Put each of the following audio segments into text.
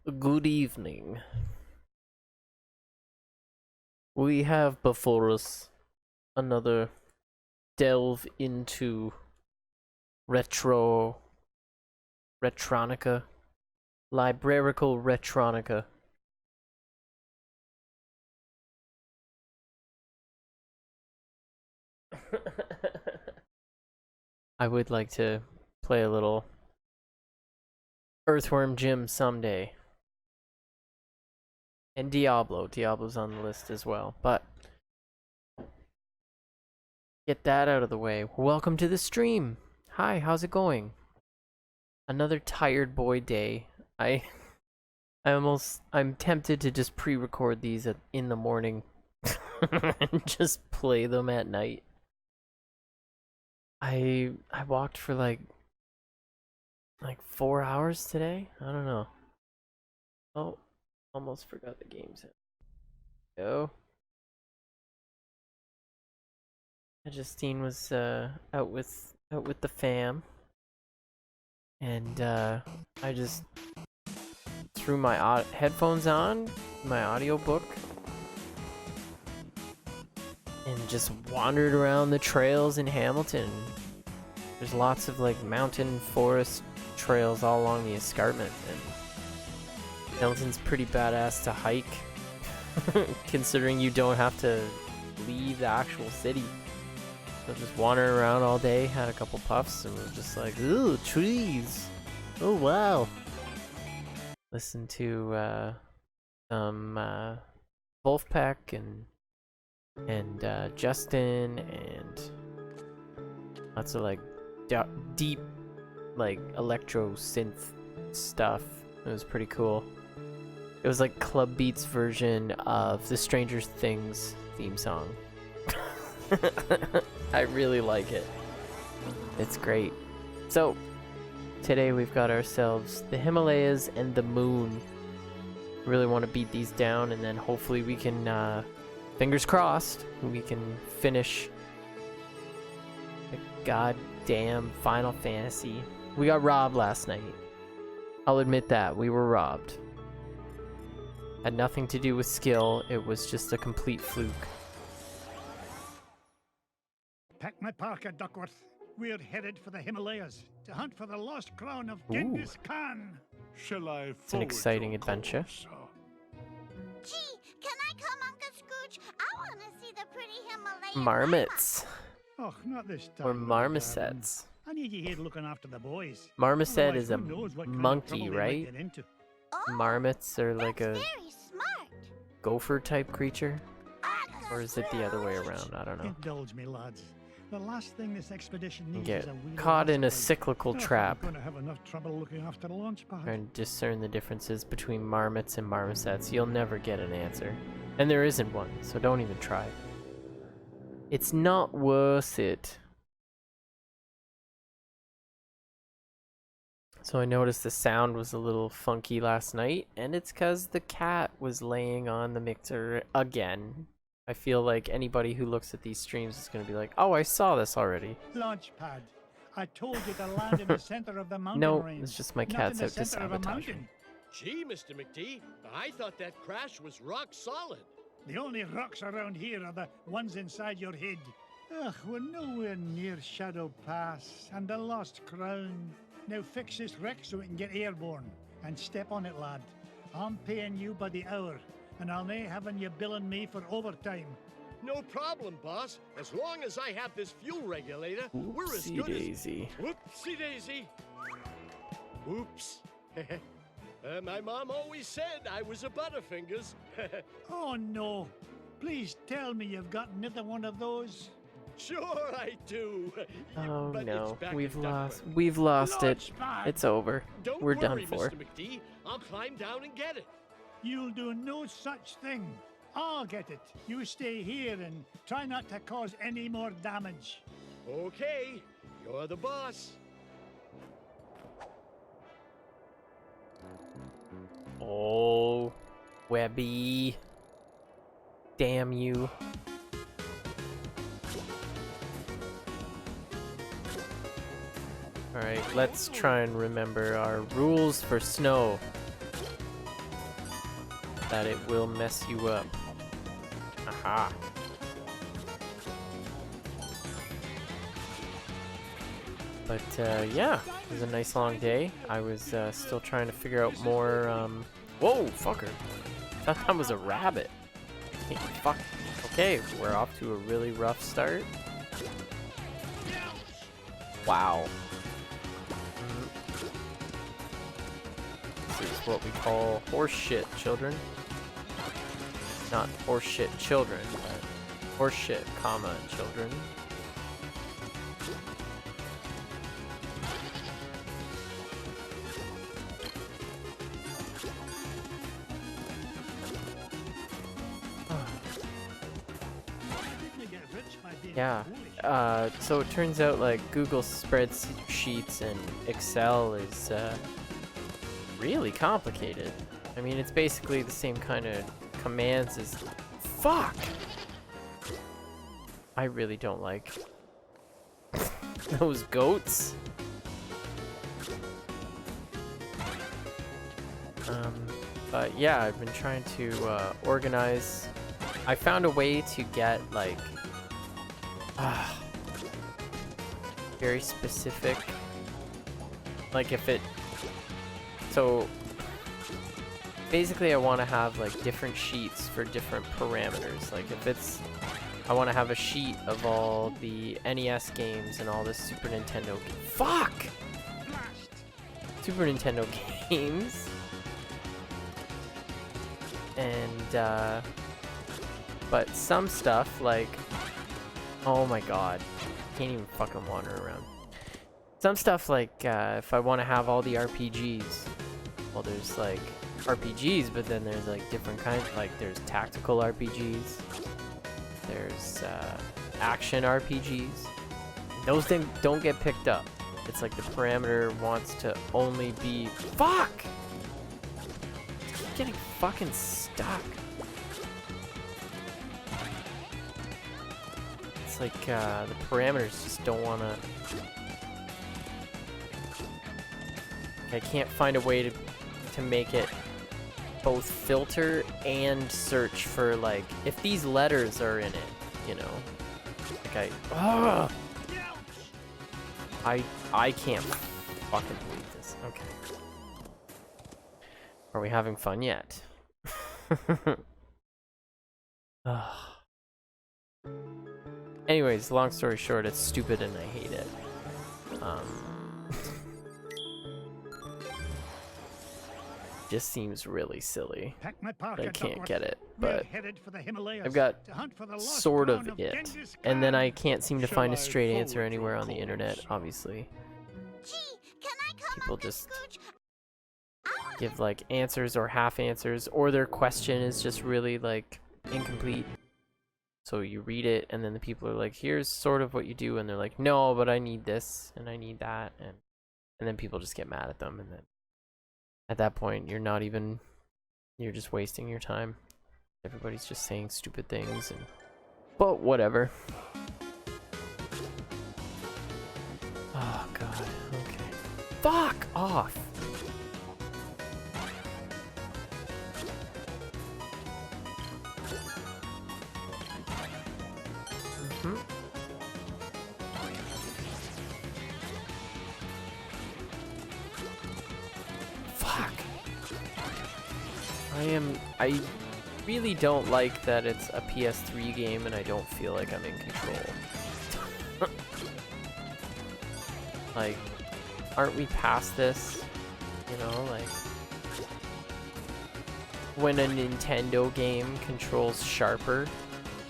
Good evening. We have before us another delve into retronica, librarical retronica. I would like to play a little Earthworm Jim someday. And Diablo's on the list as well, but get that out of the way. Welcome to the stream. Hi, how's it going? Another tired boy day. I'm tempted to just pre-record these in the morning and just play them at night. I walked for like 4 hours today. I don't know. Oh, almost forgot the game's in. Go. Justine was out with the fam, and I just threw my headphones on, my audiobook, and just wandered around the trails in Hamilton. There's lots of like mountain forest trails all along the escarpment, and Hamilton's pretty badass to hike considering you don't have to leave the actual city. So just wandering around all day, had a couple puffs, and was just like, ooh, trees. Oh wow. Listen to some Wolfpack and Justin and lots of like deep like electro synth stuff. It was pretty cool. It was like Club Beats version of the Stranger Things theme song. I really like it. It's great. So today we've got ourselves the Himalayas and the moon. Really want to beat these down, and then hopefully we can fingers crossed we can finish the goddamn Final Fantasy. We got robbed last night. I'll admit that, we were robbed. Had nothing to do with skill, it was just a complete fluke. Pack my parka, Duckworth. We're headed for the Himalayas to hunt for the lost crown of Genghis Khan. Shall I? It's an exciting adventure. Gee, can I come, Uncle Scrooge? I want to see the pretty Himalayan Marmots. Oh, not this time. Or darling. marmosets. I need you here looking after the boys. Marmoset Otherwise, is a who knows what kind of monkey, trouble they might right? get into. Oh, Marmots are like that's a very smart. gopher type creature? Uncle Or is it the other way Scrooge. around? I don't know. Indulge me, lads. The last thing this expedition You needs get is a wheel caught in a of ice. cyclical Oh, trap. I'm going to have enough trouble looking after the launch pad. Trying to discern the differences between marmots and marmosets. You'll never get an answer. And there isn't one, so don't even try. It's not worth it. So I noticed the sound was a little funky last night, and it's because the cat was laying on the mixer again. I feel like anybody who looks at these streams is going to be like, oh, I saw this already. Launch pad. I told you to land in the center of the mountain No, range. it's just my not cat's in the out to center of a sabotage me. mountain. Gee, Mr. McD, I thought that crash was rock solid. The only rocks around here are the ones inside your head. Ugh, we're nowhere near Shadow Pass and the Lost Crown. Now fix this wreck so we can get airborne. And step on it, lad. I'm paying you by the hour, and I'll nae having you billing me for overtime. No problem, boss. As long as I have this fuel regulator, we're as Oopsie good daisy. as... Whoopsie daisy. Oops. My mom always said I was a Butterfingers. Oh no. Please tell me you've got another one of those. Sure I do. Oh But no, it's back we've in lost. Duckworth. We've lost it. Launch pad. It's over. Don't We're worry, done for. Mr. McD. I'll climb down and get it. You'll do no such thing. I'll get it. You stay here and try not to cause any more damage. Okay, you're the boss. Oh, Webby. Damn you. Alright, let's try and remember our rules for snow. that it will mess you up. Aha. But yeah, it was a nice long day. I was still trying to figure out more. Whoa, fucker! I thought that was a rabbit. Hey, fuck. Okay, we're off to a really rough start. Wow. This is what we call horse shit, children. Not horse shit children, but horse shit, comma, children. Yeah, so it turns out like Google spreadsheets and Excel is really complicated. I mean, it's basically the same kind of commands as... Fuck! I really don't like those goats. But yeah, I've been trying to organize. I found a way to get like very specific, like if it, so basically I want to have like different sheets for different parameters. Like if it's, I want to have a sheet of all the NES games and all the Super Nintendo Super Nintendo games, and but some stuff like, oh my god, can't even fucking wander around. Some stuff like if I want to have all the RPGs, well, there's like RPGs, but then there's like different kinds. Like there's tactical RPGs, there's action RPGs. Those things don't get picked up. It's like the parameter wants to only be fuck. Keep getting fucking stuck. It's like the parameters just don't want to. I can't find a way to make it both filter and search for like if these letters are in it, you know. Like I can't fucking believe this. Okay. Are we having fun yet? Anyways, long story short, it's stupid and I hate it. Just seems really silly. I can't get it, but I've got sort of it, and then I can't seem to find a straight answer anywhere on the internet, obviously. People just give like answers or half answers, or their question is just really like incomplete. So you read it and then the people are like, here's sort of what you do, and they're like, no, but I need this and I need that, and then people just get mad at them, and then at that point you're just wasting your time. Everybody's just saying stupid things, and but whatever. Oh god, okay. Fuck off! Fuck. I really don't like that it's a PS3 game and I don't feel like I'm in control. Like, aren't we past this? You know, like, when a Nintendo game controls sharper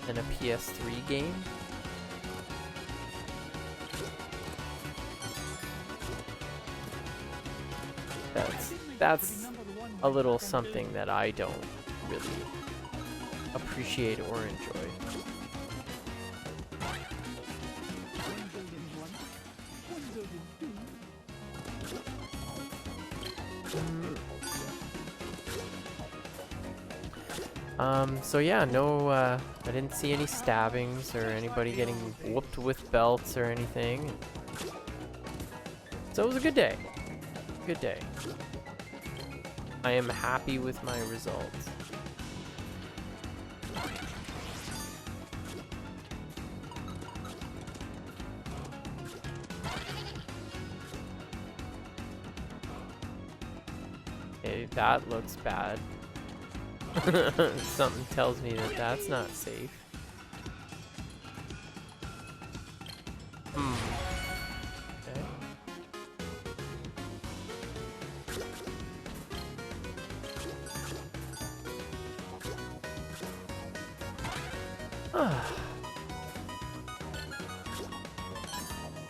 than a PS3 game? That's a little something that I don't really appreciate or enjoy. So yeah, no, I didn't see any stabbings or anybody getting whooped with belts or anything. So it was a good day. Good day. I am happy with my results. Okay, that looks bad. Something tells me that that's not safe. Okay.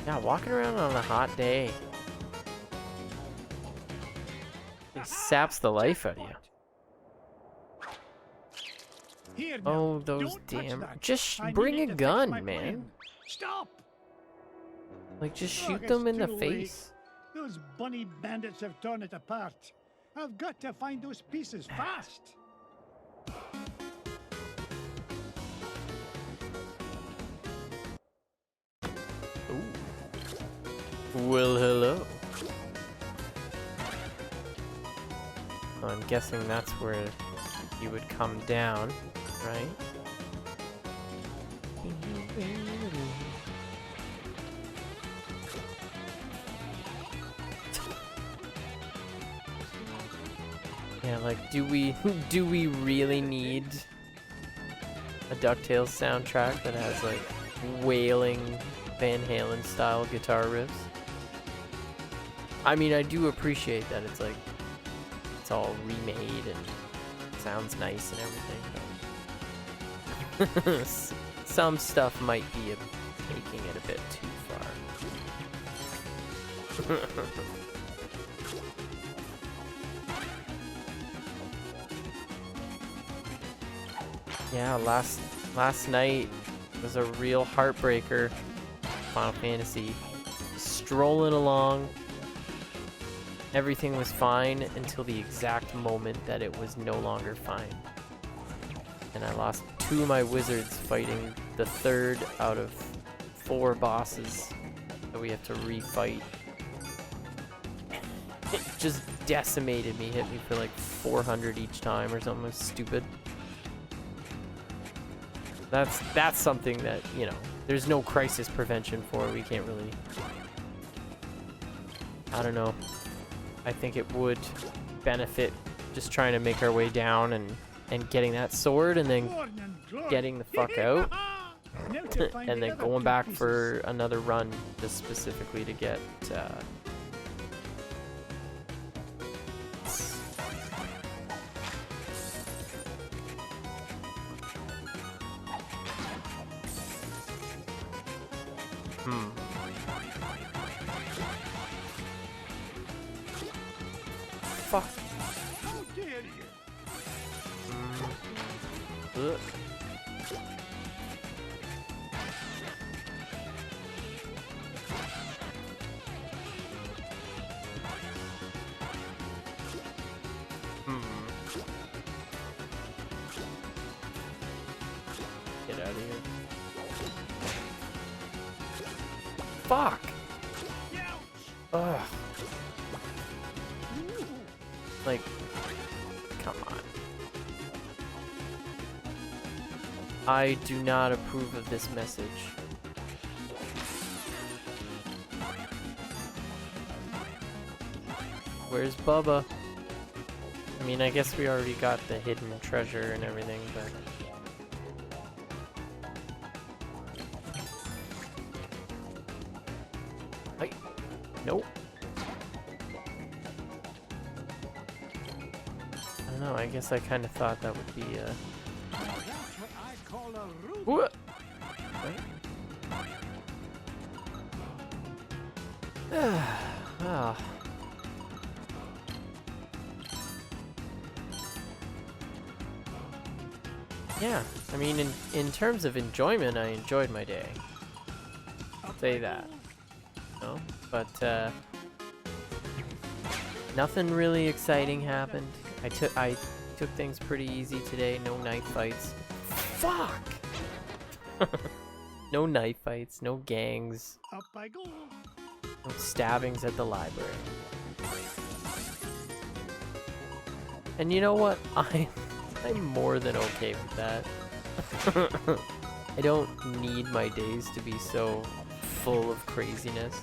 Yeah, walking around on a hot day. It saps the life out of you. Here now, Oh, those don't touch damn... that. Just I bring need a it to fix gun, my man. plane. Stop! Like, just Look, shoot it's them in the too late. face. Those bunny bandits have torn it apart. I've got to find those pieces fast. Ooh. Well, hello. I'm guessing that's where you would come down, right? Yeah, like, do we really need a DuckTales soundtrack that has like wailing Van Halen style guitar riffs? I mean, I do appreciate that it's like it's all remade and sounds nice and everything, but some stuff might be taking it a bit too far. Yeah, last night was a real heartbreaker. Final Fantasy. Strolling along. Everything was fine until the exact moment that it was no longer fine. And I lost 2 of my wizards fighting the 3rd out of 4 bosses that we have to refight. It just decimated me, hit me for like 400 each time or something stupid. That's something that, you know, there's no crisis prevention for. We can't really... I don't know. I think it would benefit just trying to make our way down and getting that sword and then getting the fuck out. And then going back for another run just specifically to get... Fuck. How dare you? Ugh. Get out of here. Fuck. Ugh. Like, come on. I do not approve of this message. Where's Bubba? I mean, I guess we already got the hidden treasure and everything, but... Hey. Nope. I don't know, I guess I kind of thought that would be That's what I call a rude. What? Ah. Yeah, I mean, in terms of enjoyment, I enjoyed my day. I'll say that. No, but nothing really exciting happened. I took things pretty easy today. No knife fights. Fuck. No knife fights. No gangs. Up I go. No stabbings at the library. And you know what? I'm more than okay with that. I don't need my days to be so full of craziness.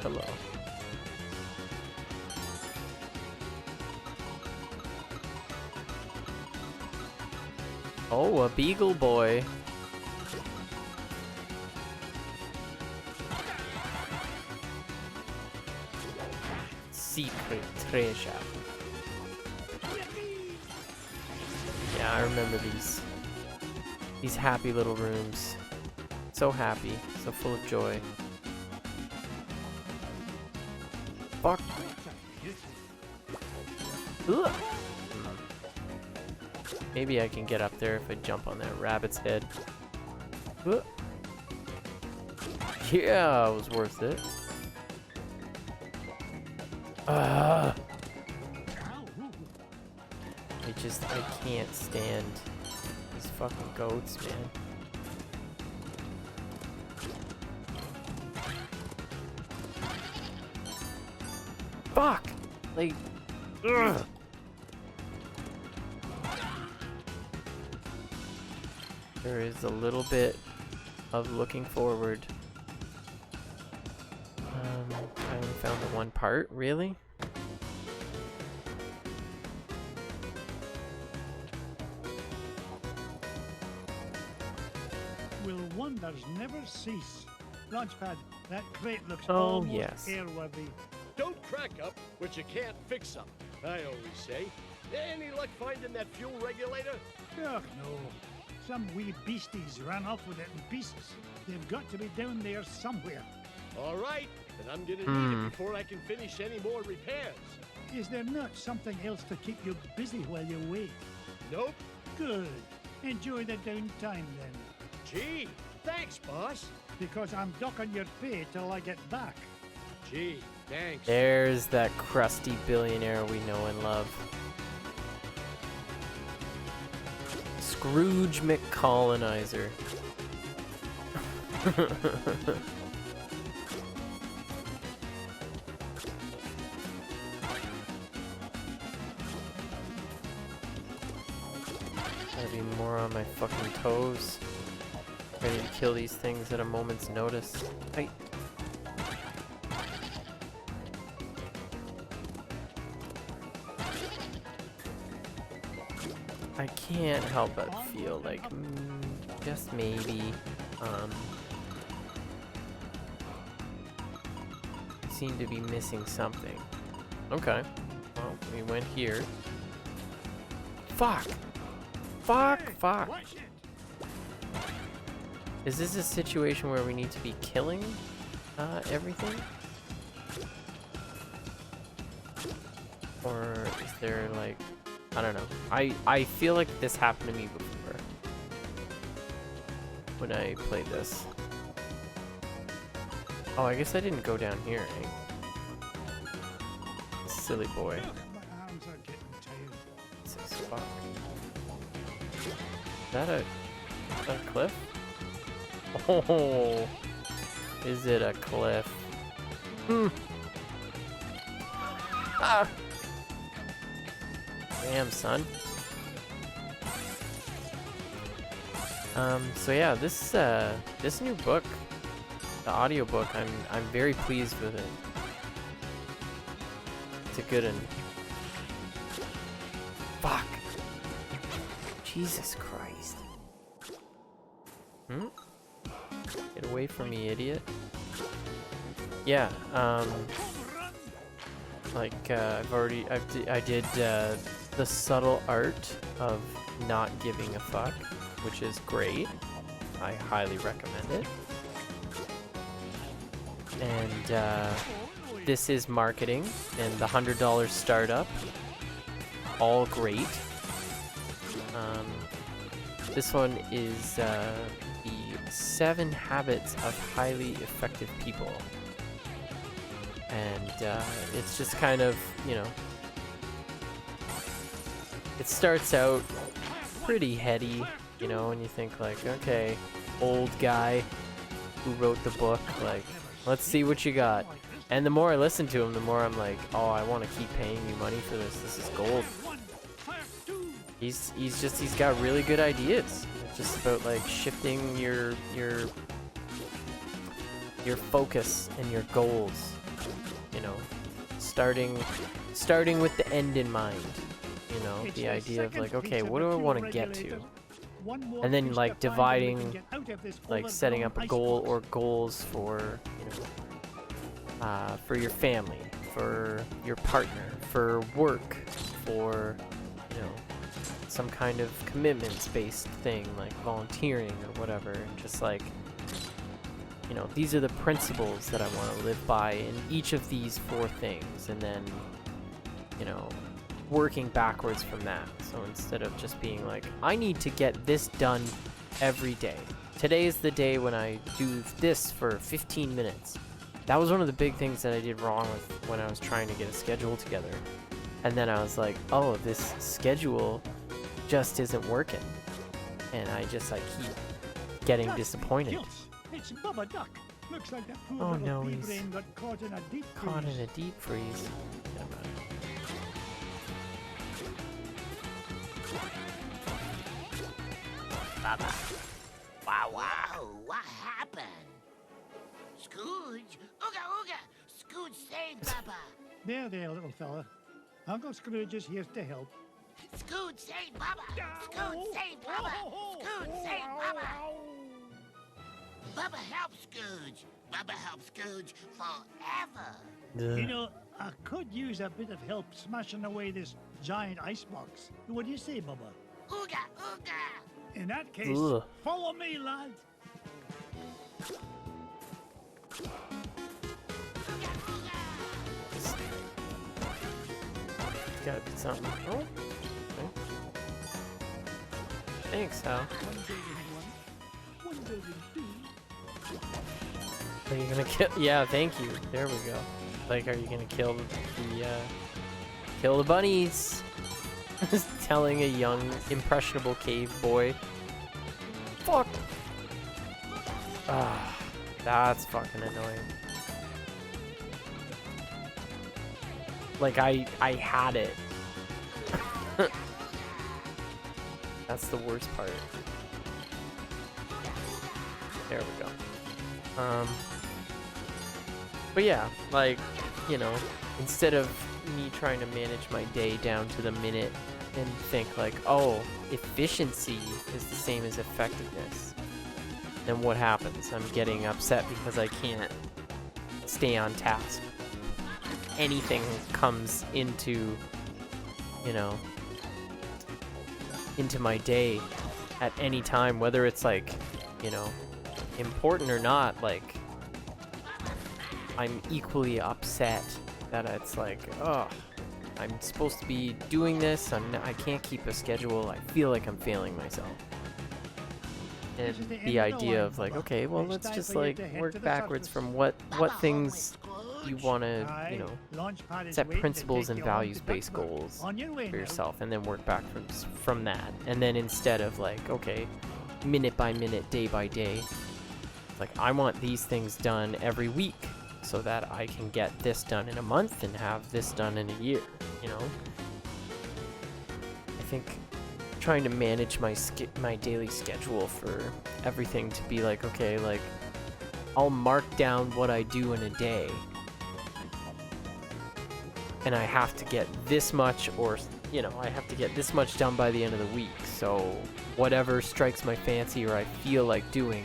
hello. Oh, a beagle boy. Secret treasure. Yeah, I remember these. These happy little rooms. So happy, so full of joy. Fuck. Ugh. Maybe I can get up there if I jump on that rabbit's head. Ugh. Yeah, it was worth it. I can't stand these fucking goats, man. Fuck! Like, ugh. There is a little bit of looking forward. I only found the one part, really? Will wonders never cease? Launchpad, that crate looks Oh, almost yes. airworthy. Don't crack up what you can't fix up, I always say. Any luck finding that fuel regulator? Ugh, no. Some wee beasties ran off with it in pieces. They've got to be down there somewhere. All right, then I'm gonna need it before I can finish any more repairs. Is there not something else to keep you busy while you wait? Nope. Good. Enjoy the downtime then. Gee, thanks, boss. Because I'm docking your pay till I get back. Gee, thanks. There's that crusty billionaire we know and love. Scrooge McColonizer. Gotta be more on my fucking toes. Ready to kill these things at a moment's notice. Hey. I can't help but feel like, just maybe, seem to be missing something. Okay. Well, we went here. Fuck! Fuck! Fuck! Is this a situation where we need to be killing, everything? Or is there, like, I don't know. I feel like this happened to me before when I played this. Oh, I guess I didn't go down here, eh? Silly boy. My arms are getting tired. This is fuck. Is that a cliff? Oh, is it a cliff? Ah! Damn, son. So yeah, this new book, the audiobook, I'm very pleased with it. It's a good one. Fuck. Jesus Christ. Get away from me, idiot. Yeah, like, I did, the subtle art of not giving a fuck, which is great. I highly recommend it. And this is marketing and the $100 startup. All great. This one is the 7 Habits of Highly Effective People. And it's just kind of, you know, it starts out pretty heady, you know, and you think like, okay, old guy who wrote the book, like, let's see what you got. And the more I listen to him, the more I'm like, oh, I want to keep paying you money for this. This is gold. He's got really good ideas. It's just about like shifting your focus and your goals. you know, starting with the end in mind. You know, It's the the idea of second like, piece okay, of what the do I want to fuel get to? regulator. One more And then piece like to find and we can dividing, get out of this like setting up a overgrown goal icebox. or goals for, for your family, for your partner, for work, for, some kind of commitments-based thing like volunteering or whatever. And just like, these are the principles that I want to live by in each of these 4 things, and then, working backwards from that. So instead of just being like, I need to get this done every day. Today is the day when I do this for 15 minutes. That was one of the big things that I did wrong with when I was trying to get a schedule together. And then I was like, oh, this schedule just isn't working. And I keep getting Just disappointed. Yes, it's Bubba Duck. Looks like that poor Oh, little no, pea he's brain got caught in a deep Caught freeze. in a deep freeze. Baba. Wow, what happened? Scrooge? Ooga ooga! Scrooge saved Baba! There, little fella. Uncle Scrooge is here to help. Scrooge saved Baba! Scrooge saved Baba! Scrooge saved Baba! Baba helps Scrooge! Baba helps Scrooge forever! You know, I could use a bit of help smashing away this giant icebox. What do you say, Bubba? Ooga ooga! In that case, Ugh. follow me, lad. Ooga ooga! Gotta be something. Oh. Okay. Thanks, Hal. One building two. Are you gonna kill? Yeah, thank you. There we go. Like, are you gonna kill the bunnies? Telling a young, impressionable cave boy. Fuck. Ah, that's fucking annoying. Like, I had it. That's the worst part. There we go. But yeah, like, instead of me trying to manage my day down to the minute and think like, oh, efficiency is the same as effectiveness, then what happens? I'm getting upset because I can't stay on task. Anything comes into, into my day at any time, whether it's like, important or not, like, I'm equally upset that it's like, oh, I'm supposed to be doing this, I can't keep a schedule, I feel like I'm failing myself. And This is the end the of the idea line, of like, Bubba. okay, well, It's let's time just for you like to head work to the backwards surface. from what Baba things home you with want to, Aye, Launchpad is set waiting to principles take and you on to values-based Duckburg. goals On your way for now. yourself, and then work back from that. And then instead of like, okay, minute by minute, day by day, like, I want these things done every week so that I can get this done in a month and have this done in a year, I think trying to manage my daily schedule for everything to be like, okay, like, I'll mark down what I do in a day, and I have to get this much, or I have to get this much done by the end of the week. So whatever strikes my fancy or I feel like doing,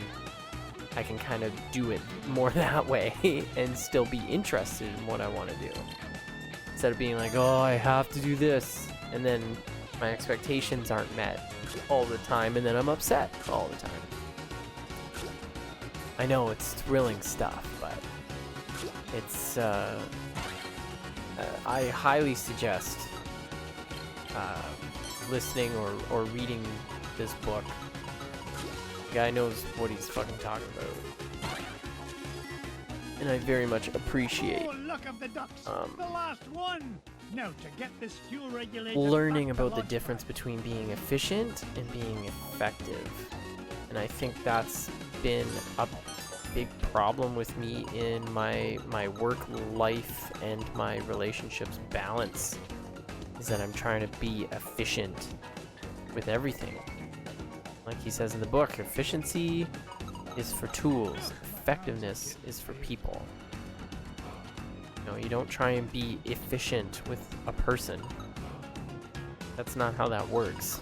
I can kind of do it more that way and still be interested in what I want to do, instead of being like, oh, I have to do this, and then my expectations aren't met all the time, and then I'm upset all the time. I know it's thrilling stuff, but it's I highly suggest listening or reading this book. The guy knows what he's fucking talking about, and I very much appreciate Oh, look up the ducks. The last one. Now to get this fuel regulator. learning back to about the Launchpad. difference between being efficient and being effective. And I think that's been a big problem with me in my work life and my relationships balance, is that I'm trying to be efficient with everything. Like he says in the book, efficiency is for tools, effectiveness is for people. know, you don't try and be efficient with a person. That's not how that works.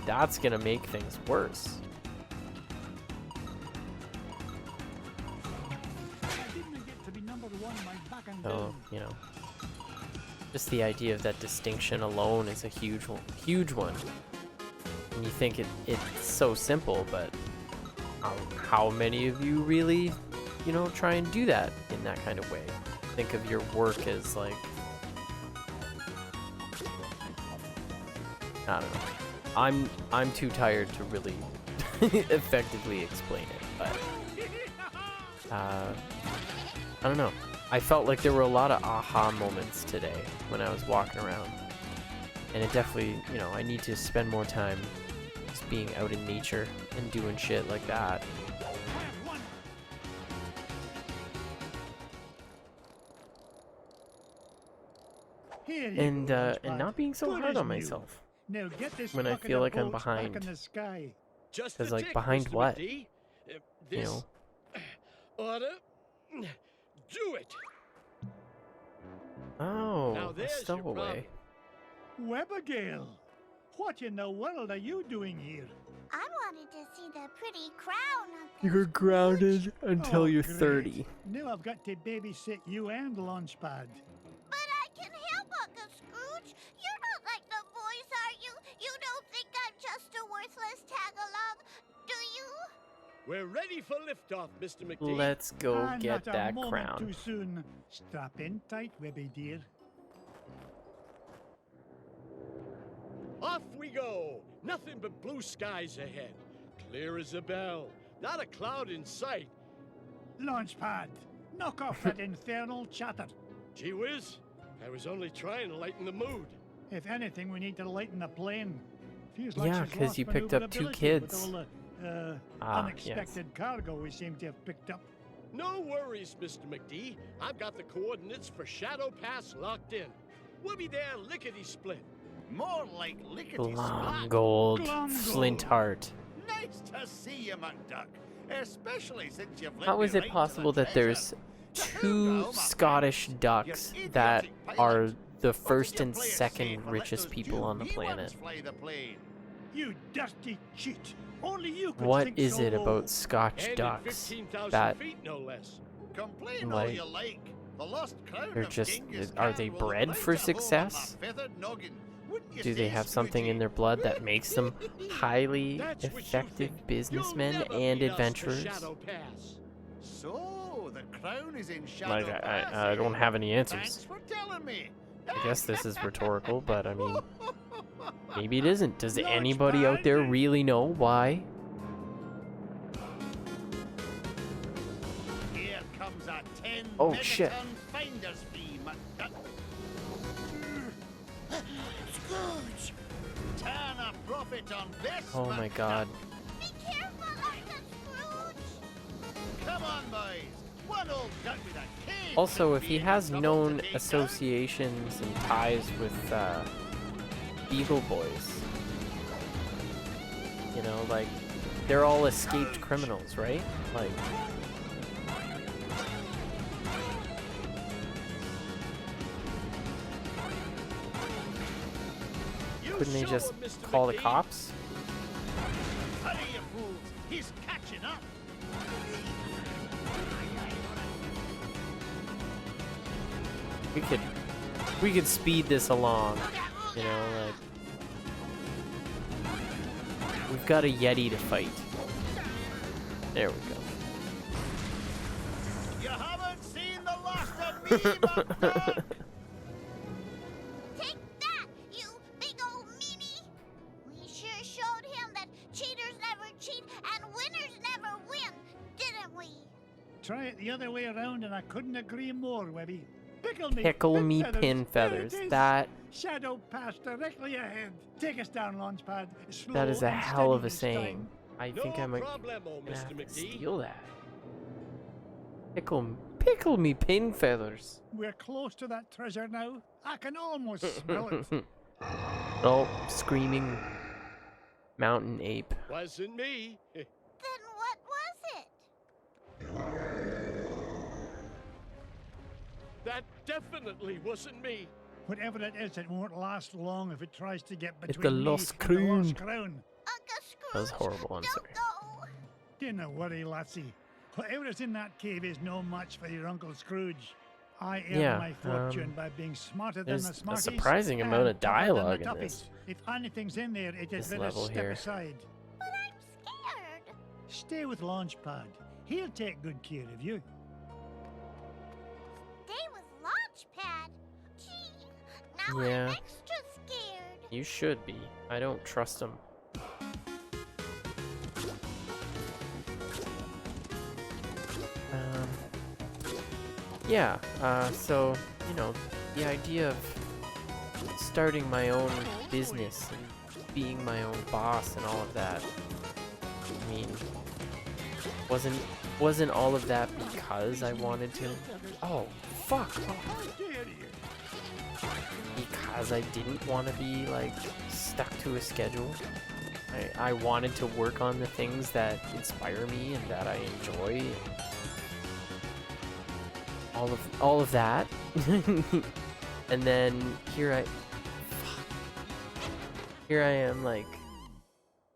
That's gonna make things worse. I didn't get to be number one, my back and So, down. you know, just the idea of that distinction alone is a huge one. And you think it's so simple, but how many of you really, you know, try and do that in that kind of way? Think of your work as like, I don't know. I'm too tired to really effectively explain it, but I don't know. I felt like there were a lot of aha moments today when I was walking around, and it definitely, you know, I need to spend more time just being out in nature and doing shit like that. Here you And go, Launchpad. and not being so Good hard as on new. myself. Now get this when I bucket feel of like I'm bolts back behind. in the sky. Just 'Cause, a like, tick, behind Mr. what? McD. You This know. oughta do it. Oh, Now a there's your stowaway. Webigail, what in the world are you doing here? I wanted to see the pretty crown, Uncle You're Scrooge. grounded until Oh, you're great. 30. Now I've got to babysit you and Launchpad. But I can help, Uncle Scrooge. You're not like the boys, are you? You don't think I'm just a worthless tag-along, do you? We're ready for liftoff, Mr. McD. Let's go Ah, get not a that moment crown. too soon. Strap in tight, Webby dear. Off we go. Nothing but blue skies ahead. Clear as a bell. Not a cloud in sight. Launchpad, knock off that infernal chatter. Gee whiz, I was only trying to lighten the mood. If anything, we need to lighten the plane. Feels like Yeah, she's 'cause lost you picked up 2 maneuverability kids. With all the Ah, unexpected cargo we seem to have picked up. No worries, Mr. McD. I've got the coordinates for Shadow Pass locked in. We'll be there lickety-split. More like lickety Glom splat. gold, Glom flint gold. heart. Nice to see you, McDuck. Especially since you've let How me is it right to possible the that there's treasure. 2 Now, my Scottish friends, ducks you that idiotic are pilot. the Or first did you and play it second safe and let richest those people two on the wee planet? ones fly the plane? You dirty cheat. Only you could What think is so it low. about Scotch And at ducks 15,000 that feet, no less. Complain all Like, you like. The lost crown they're of just- Genghis are Khan they will bred light for a home on my success? feathered noggin. Wouldn't you do they say, have something in Scroogey? their blood that makes them highly That's what you effective think. businessmen You'll never and beat us to adventurers? Shadow Pass. So, the crown is in Shadow Like, Pass, I don't eh? have any Thanks answers. for telling me. I guess this is rhetorical, but I mean, maybe it isn't. Does anybody out there really know why? Here comes a 10 Oh, shit. megaton finder's fee, McDuck. Scrooge! Turn a profit on this, Oh my McDuck. god. Be careful, Uncle Scrooge. Come on, boys. One old duck with a cage. Also, might if be he in has trouble known to take associations and ties with Beagle Boys, you know, like, they're all escaped criminals, right? Like, You couldn't they show just him, Mr. call the McD. cops? Hurry, you fools. He's catching up. We could speed this along, you know, like, we've got a Yeti to fight. There we go. You haven't seen the last of me, McDuck. Take that, you big old meanie. We sure showed him that cheaters never cheat and winners never win, didn't we? Try it the other way around, and I couldn't agree more, Webby. Pickle me There pin it feathers. is. That Shadow Pass directly ahead. Take us down, Launchpad. Slow that is a and hell of steady a this saying. time. I No think I might problemo, gonna have Mr. to McD. steal that. Pickle me pin feathers. We're close to that treasure now. I can almost smell it. Oh, screaming mountain ape. Wasn't me. Then what was it? That definitely wasn't me. Whatever it is, it won't last long if it tries to get It's between the me lost and the lost crown. crown. Uncle Scrooge, That was horrible, I'm don't sorry. go. Dinna worry, lassie. Whatever is in that cave is no match for your Uncle Scrooge. I earn Yeah, my fortune by being smarter than there's the a smarties. surprising and amount of tougher than the dialogue in toughies. this. If anything's in there, it is This better level step here. aside. But I'm scared. Stay with Launchpad. He'll take good care of you. Stay with Launchpad. Gee, now Yeah. I'm extra scared. You should be. I don't trust him. Yeah, so, you know, the idea of starting my own business and being my own boss and all of that, I mean, wasn't all of that because I wanted to? Oh, fuck! How dare you? Because I didn't want to be, like, stuck to a schedule. I wanted to work on the things that inspire me and that I enjoy. All of that. And then here I am, like,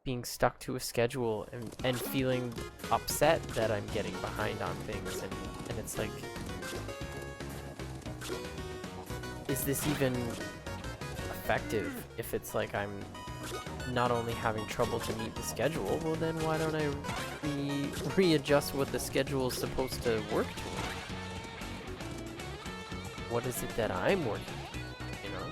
being stuck to a schedule and feeling upset that I'm getting behind on things, and it's like, is this even effective if it's like I'm not only having trouble to meet the schedule? Well, then why don't I readjust what the schedule is supposed to work to? What is it that I'm working on, you know?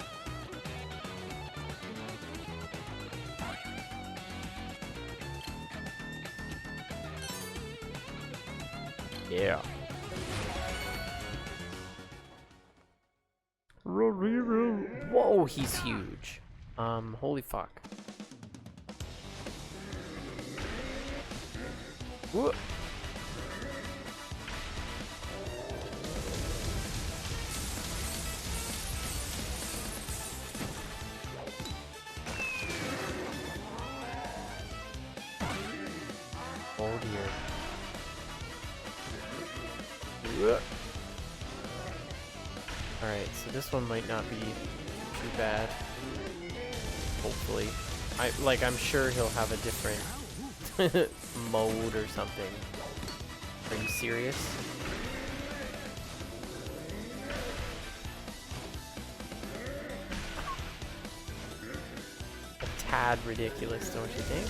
Yeah. Whoa, he's huge. Holy fuck. Whoa. Oh dear. Alright, so this one might not be too bad. Hopefully. I'm sure he'll have a different mode or something. Are you serious? A tad ridiculous, don't you think?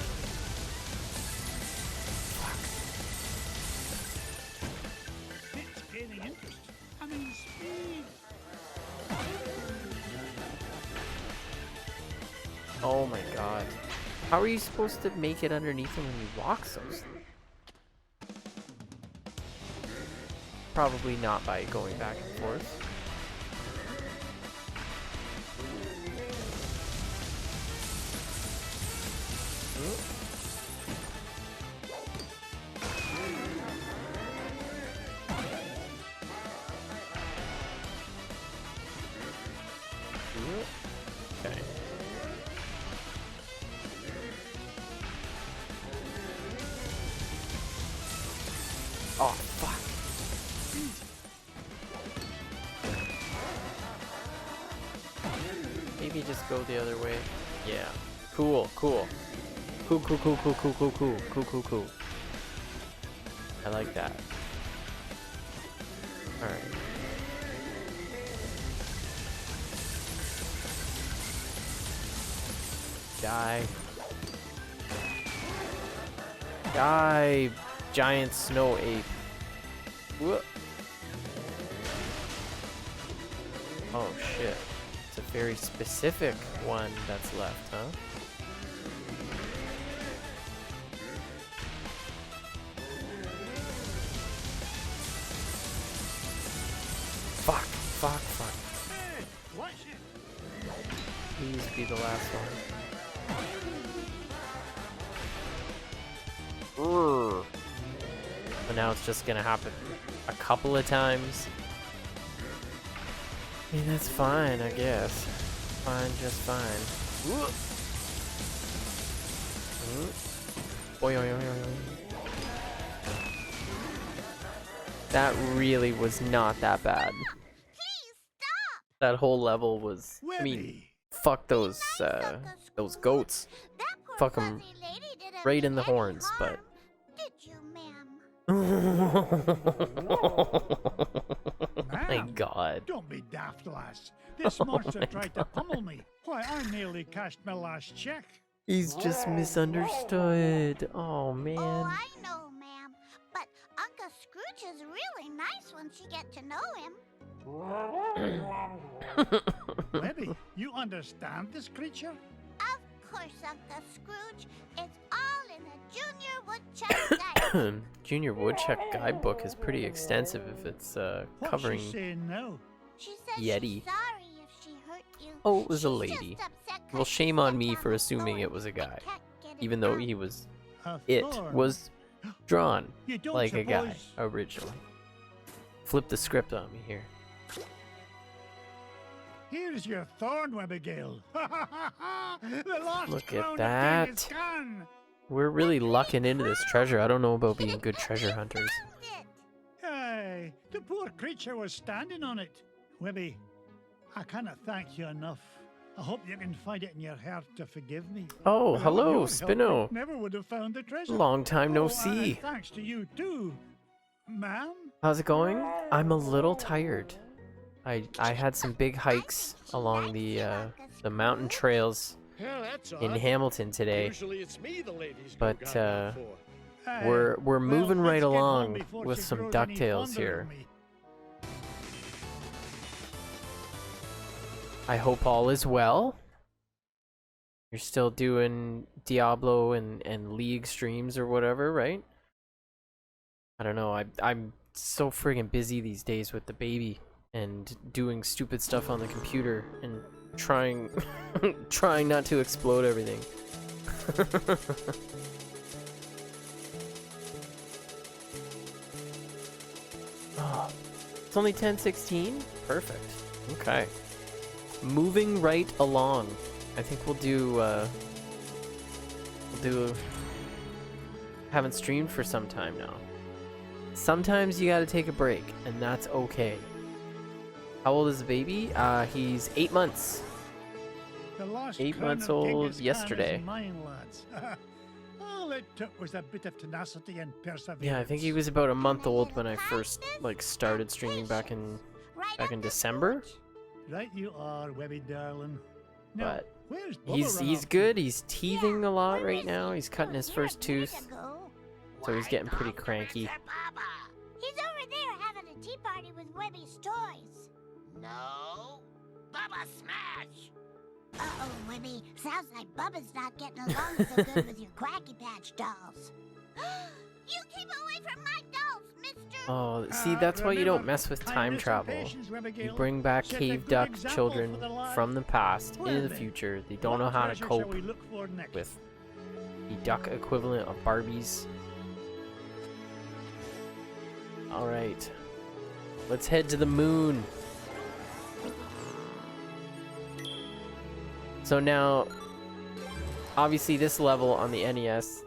It's gaining interest. I mean, speed. Oh my god. How are you supposed to make it underneath him when you walk so slow? Probably not by going back and forth. Okay. Oh, fuck. Maybe just go the other way. Yeah. Cool, cool. Cool, cool, cool, cool, cool, cool, cool, cool, cool, cool. I like that. Alright. Die. Die, giant snow ape. Whoa. Oh shit. It's a very specific one that's left, huh? Fuck, fuck, fuck. Hey, watch it. Please be the last one. But now it's just gonna happen a couple of times. I mean, that's fine, I guess. Fine, just fine. Oy, oy, oy, oy, oy. That really was not that bad. That whole level was, I mean, Webby. fuck those Scrooge. goats. That poor Fuck 'em fuzzy lady didn't right mean in the any horns, but- harm. Did you, ma'am? My Ma'am, God. Don't be daft, lass. This monster tried to pummel me. Why, I nearly cashed my last check. He's just misunderstood. Oh Oh, man. I know, ma'am. But Uncle Scrooge is really nice once you get to know him. Webby, you understand this creature? Of course, Uncle Scrooge. It's all in the Junior Woodchuck Guide. Junior Woodchuck guidebook is pretty extensive if it's What's covering. she saying now? She says Yeti. she's sorry if she hurt you. Oh, it was a She's lady. just upset 'cause Well, she shame on stepped me on for the assuming it thorn was a and guy, can't get it even though out. he was A it thorn. was drawn You don't like a guy suppose- originally. Flip the script on me here. Here's your thorn, Webigail. The lost Look crown at of that. Genghis Khan. We're really lucking into this treasure. I don't know about being good treasure hunters. Found it. Aye, the poor creature was standing on it. Webby, I cannot thank you enough. I hope you can find it in your heart to forgive me. Oh, Without hello, your help, Spino. I never would have found the treasure. Long time no Oh, and see. thanks to you too, ma'am. How's it going? I'm a little tired. I had some big hikes along the mountain trails Yeah, that's in odd. Hamilton today. Usually it's me the ladies But, go gaga for. Aye, We're well, moving let's right get home along before with she some grows any DuckTales fonder here. of me. I hope all is well. You're still doing Diablo and League streams or whatever, right? I don't know. I'm so friggin' busy these days with the baby and doing stupid stuff on the computer and trying trying not to explode everything. Oh, it's only 10:16? Perfect. Okay. Moving right along. I think we'll do haven't streamed for some time now. Sometimes you gotta take a break, and that's okay. How old is the baby? He's 8 months. The lost 8 crown months of old Genghis Khan yesterday. is mine, lads. All it took was a bit of tenacity and perseverance. Yeah, I think he was about a month old when I first started streaming back in Right, back in Uncle December. Scrooge? Right, you are, Webby darling. Now, But where's Bubba he's run he's off to? good. He's teething a lot Where right is now. he? He's cutting his He was first here a minute tooth, ago. so he's Why getting pretty come to cranky. Mr. Papa? He's over there having a tea party with Webby's toys. No. Baba smash. Uh-oh, Webby. Sounds like Bubba's not getting along so good with your Quacky Patch dolls. You keep away from my dolls, mister! Oh, see, that's why you don't Remember, mess with time kindness and travel. patience, You Webigail. bring back Set a cave good duck example children for the lad. from the past Well into the then, future. They don't know What how to treasure shall cope we look for next? with the duck equivalent of Barbies. Alright. Let's head to the moon. So now, obviously this level on the NES,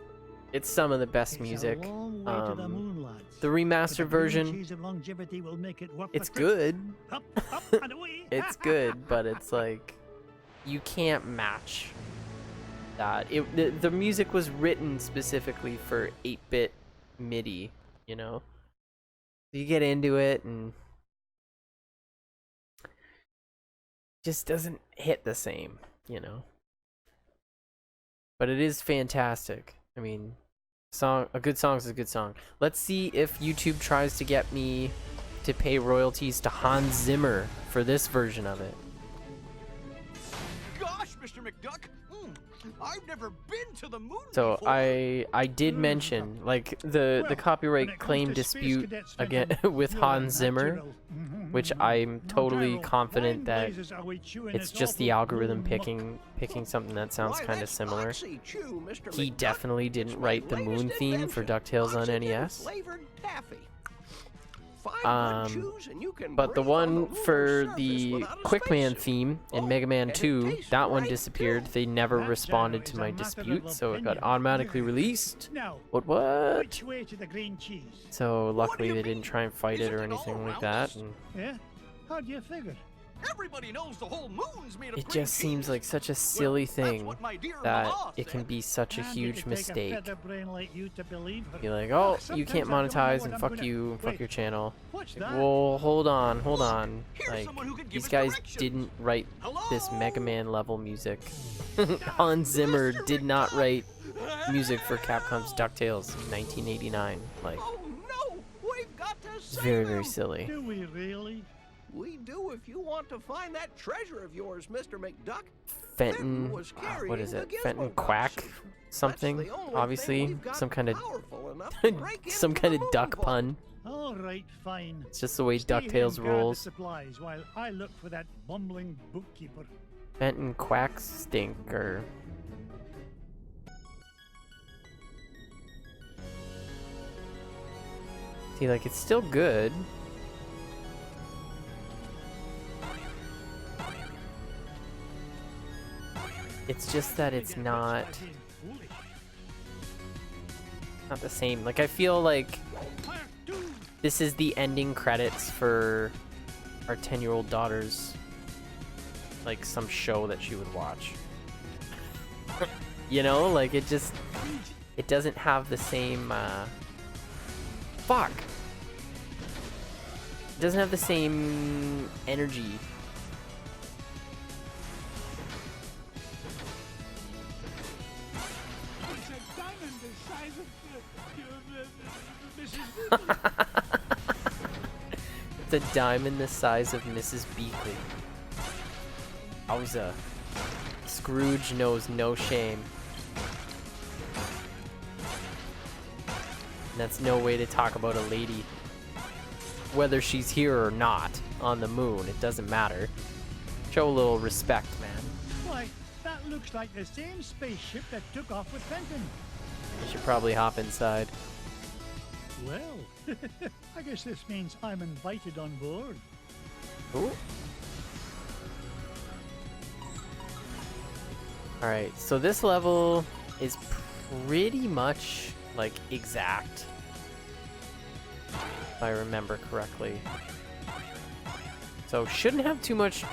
it's some of the best It's a music. long way to the moon, lads. The But remastered green version, cheese of longevity will make it worth it's the trip. good. Up, up, and away. It's good, but it's like you can't match that. The music was written specifically for 8-bit MIDI, you know. You get into it and just doesn't hit the same, you know. But it is fantastic. I mean, a good song is a good song. Let's see if YouTube tries to get me to pay royalties to Hans Zimmer for this version of it. Gosh, Mr. McDuck, I've never been to the moon So before. I did mention like the Well, copyright when it comes claim to space dispute cadets, again Vincent, with you're a Hans Zimmer, natural. which I'm totally No gyro. confident Blind that blazes are we chewing it's this just the awful algorithm blue muck. picking something that sounds Why, kind of that's similar. Foxy Chew, Mr. He McDuck. definitely didn't It's my write the latest moon theme for invention, DuckTales on oxygen NES. flavored taffy. 5 good chews and you can But the breathe on one lunar for surface the without a Quickman spacesuit. theme in Oh, Mega Man and it 2, tastes that one right, disappeared. too. They never That responded gyro to is my a matter of dispute, so it got opinion. automatically released. Now, What? which way to the green cheese? So luckily do you they didn't mean? try and fight it Isn't or it all anything like around that. us? And Yeah? How do you figure? Everybody knows the whole moon's made of It green just seems cheese. like such a silly That's thing what my dear that Mama it can said. be such a And huge it could take a mistake. featherbrain like you to believe her. Be like, oh, you Sometimes can't I don't know monetize what and I'm fuck gonna- you, fuck Wait, your channel. what's Like, that? whoa, hold on. Here's Like, someone who can give these us guys directions. didn't write this Hello? Mega Man level music. Hans Zimmer did not write music for Capcom's Ducktales in 1989. Like, Oh no! We've got to it's save very, very him. silly. Do we really? We do if you want to find that treasure of yours, Mr. McDuck. Fenton, was what carrying is the it? Gizmo Fenton Duck Quack? suit. Something? That's the only Obviously, thing we've got some kind of powerful enough to break some into kind the of duck moon vault. pun. All right, fine. It's just the way Stay here and DuckTales guard the rolls. supplies while I look for that bumbling bookkeeper. Fenton Quack Stinker. See, like, it's still good. It's just that it's not the same. Like, I feel like this is the ending credits for our 10-year-old daughter's, like, some show that she would watch. You know, like, it doesn't have the same, fuck. It doesn't have the same energy. It's a diamond the size of Mrs. It's a diamond the size of Mrs. Beakley. Wowza. Scrooge knows no shame. And that's no way to talk about a lady. Whether she's here or not on the moon, it doesn't matter. Show a little respect, man. Why, that looks like the same spaceship that took off with Fenton. You should probably hop inside. Well, I guess this means I'm invited on board. Ooh. Alright, so this level is pretty much, like, exact. If I remember correctly. So, shouldn't have too much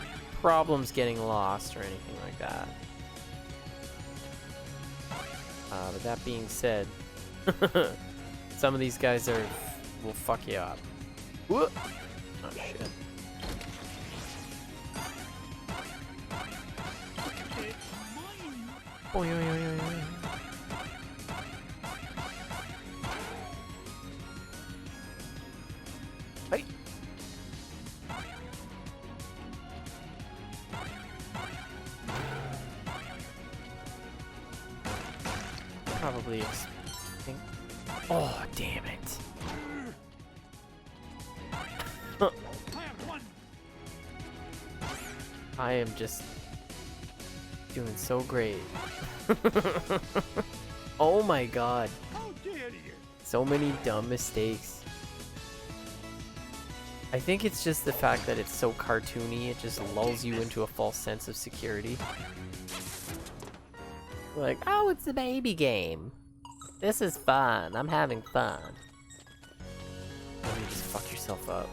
problems getting lost or anything like that. But that being said, some of these guys will fuck you up. Whoop! Oh, shit. Boing, boing, boing, boing. Hey. Probably think. Oh, damn it. I am just doing so great. Oh my god. How dare you? So many dumb mistakes. I think it's just the fact that it's so cartoony, it just lulls you into a false sense of security. Like, oh, it's a baby game. This is fun. I'm having fun. And you just fuck yourself up.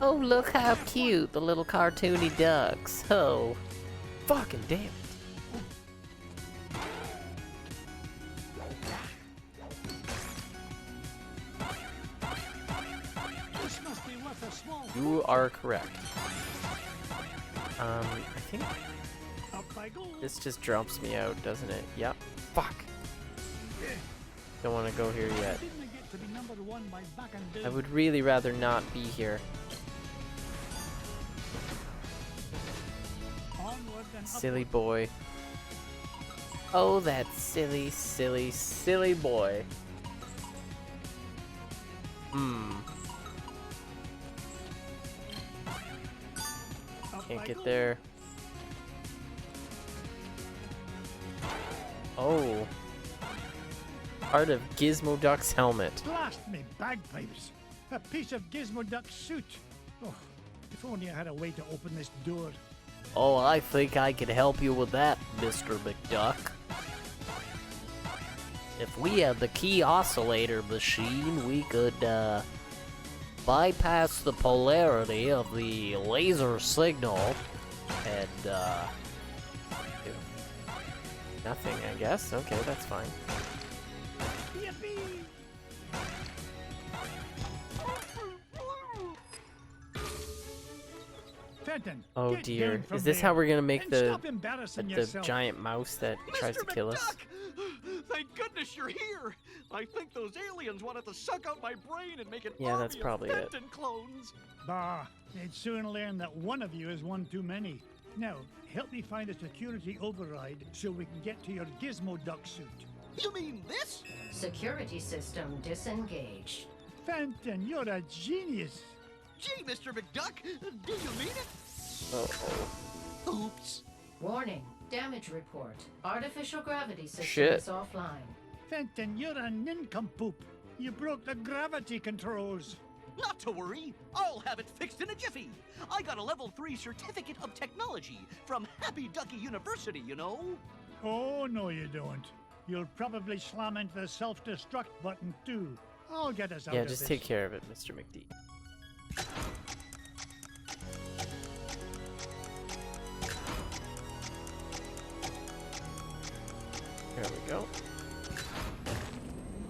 Oh, look how cute the little cartoony ducks. Oh, fucking damn it. This must be worth a small. You are correct. I think Up I go. this just drops me out, doesn't it? Yep. Fuck. Don't want to go here yet. Didn't I get to be number one by back and day? I would really rather not be here. Onward and Silly upward. boy. Oh, that silly, silly, silly boy. Hmm. Up Can't I get go. there. Oh. Part of Gizmo Duck's helmet. Blast me bagpipes! A piece of Gizmo Duck's suit. Oh, if only I had a way to open this door. Oh, I think I can help you with that, Mr. McDuck. if we had the key oscillator machine, we could bypass the polarity of the laser signal and do nothing, I guess. Okay, that's fine. Yippee! Fenton, Oh get dear. down from Is this there how we're gonna make and the stop embarrassing the yourself. giant mouse that tries to Mr. kill us? McDuck! Thank goodness you're here. I think those aliens wanted to suck out my brain and make an Yeah, that's army probably of it. Fenton clones. Bah, they'd soon learn that one of you is one too many. Now, help me find a security override so we can get to your Gizmo Duck suit. You mean this? Security system disengaged. Fenton, you're a genius. Gee, Mr. McDuck, do you mean it? Uh-oh. Oops. Warning. Damage report. Artificial gravity system Shit. is offline. Fenton, you're a nincompoop. You broke the gravity controls. Not to worry. I'll have it fixed in a jiffy. I got a level 3 certificate of technology from Happy Ducky University, you know. Oh, no, you don't. You'll probably slam into the self-destruct button, too. I'll get us out Yeah, of just this. take care of it, Mr. McD. There we go.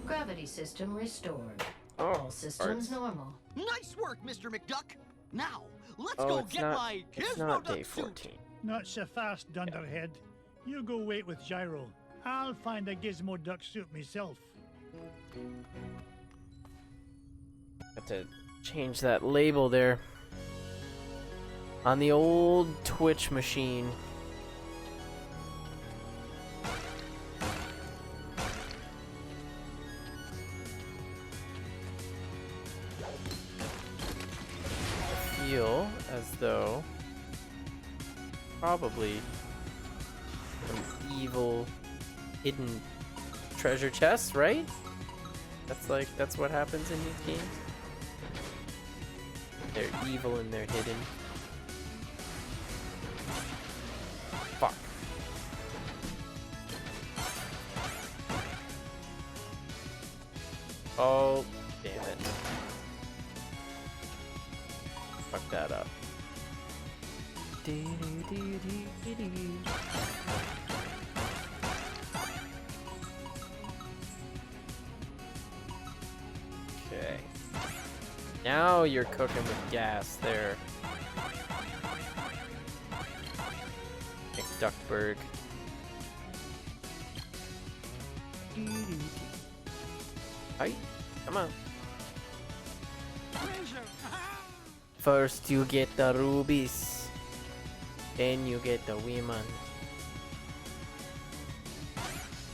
Gravity system restored. Oh, All systems parts. normal. Nice work, Mr. McDuck. Now, let's Oh, go it's get not, my it's Gizmo not Duck day suit. 14. Not so fast, Dunderhead. You go wait with Gyro. I'll find a Gizmo Duck suit myself. Have to change that label there. On the old Twitch machine. I feel as though probably some evil hidden treasure chests, right? That's what happens in these games. They're evil and they're hidden. Fuck. Oh, damn it. Fuck that up. Okay. Now you're cooking with gas there. McDuckberg. Hi, come on. First you get the rubies, then you get the women.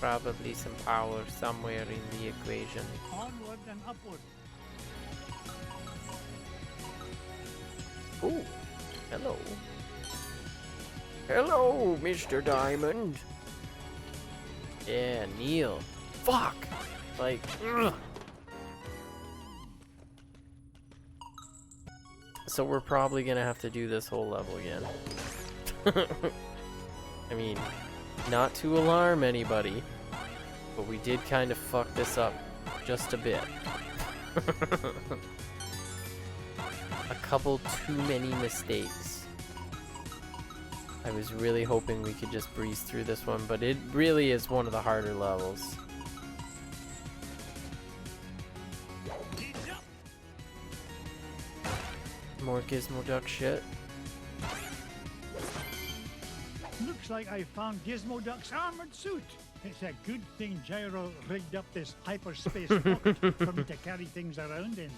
Probably some power somewhere in the equation. Onward and upward. Ooh, hello. Hello, Mr. Diamond. Yeah, Neil. Fuck! Like, ugh. So we're probably gonna have to do this whole level again. I mean, not to alarm anybody, but we did kind of fuck this up just a bit. A couple too many mistakes. I was really hoping we could just breeze through this one, but it really is one of the harder levels. More Gizmo Duck shit. Looks like I found Gizmo Duck's armored suit. It's a good thing Gyro rigged up this hyperspace pocket for me to carry things around in.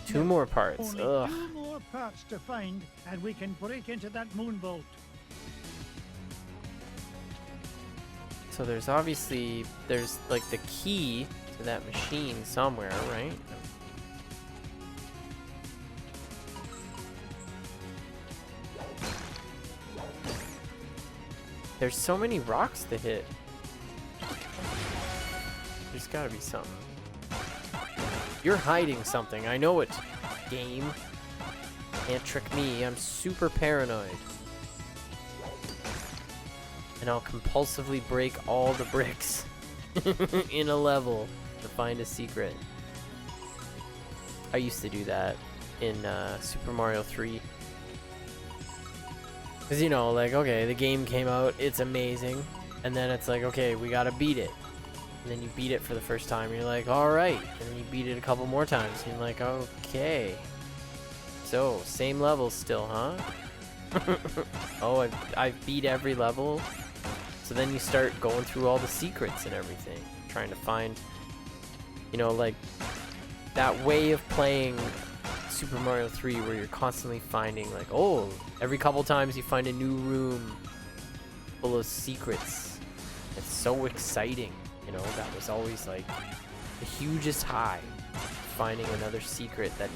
Two more parts. Only Ugh. 2 more parts to find, and we can break into that moon vault. So there's like the key to that machine somewhere, right? There's so many rocks to hit. There's gotta be something. You're hiding something. I know it, game. Can't trick me. I'm super paranoid. And I'll compulsively break all the bricks in a level to find a secret. I used to do that in Super Mario 3. Because, you know, like, okay, the game came out, it's amazing. And then it's like, okay, we gotta beat it. And then you beat it for the first time, and you're like, alright. And then you beat it a couple more times, and you're like, okay. So, same levels still, huh? Oh, I've beat every level. So then you start going through all the secrets and everything. Trying to find, you know, like, that way of playing Super Mario 3 where you're constantly finding, like, oh, every couple times you find a new room full of secrets. It's so exciting, you know. That was always like the hugest high, finding another secret that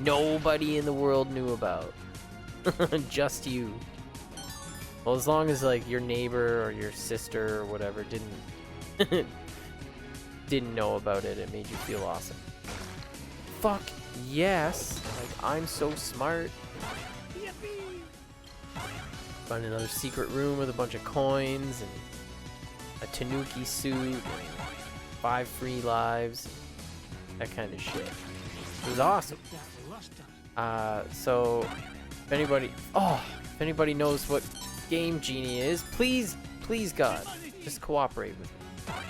nobody in the world knew about. Just you. Well, as long as like your neighbor or your sister or whatever didn't know about it, it made you feel awesome. Fuck yes, like I'm so smart. Find another secret room with a bunch of coins and a Tanuki suit and 5 free lives, that kind of shit. It was awesome. So if anybody knows what Game Genie is, please God, just cooperate with me.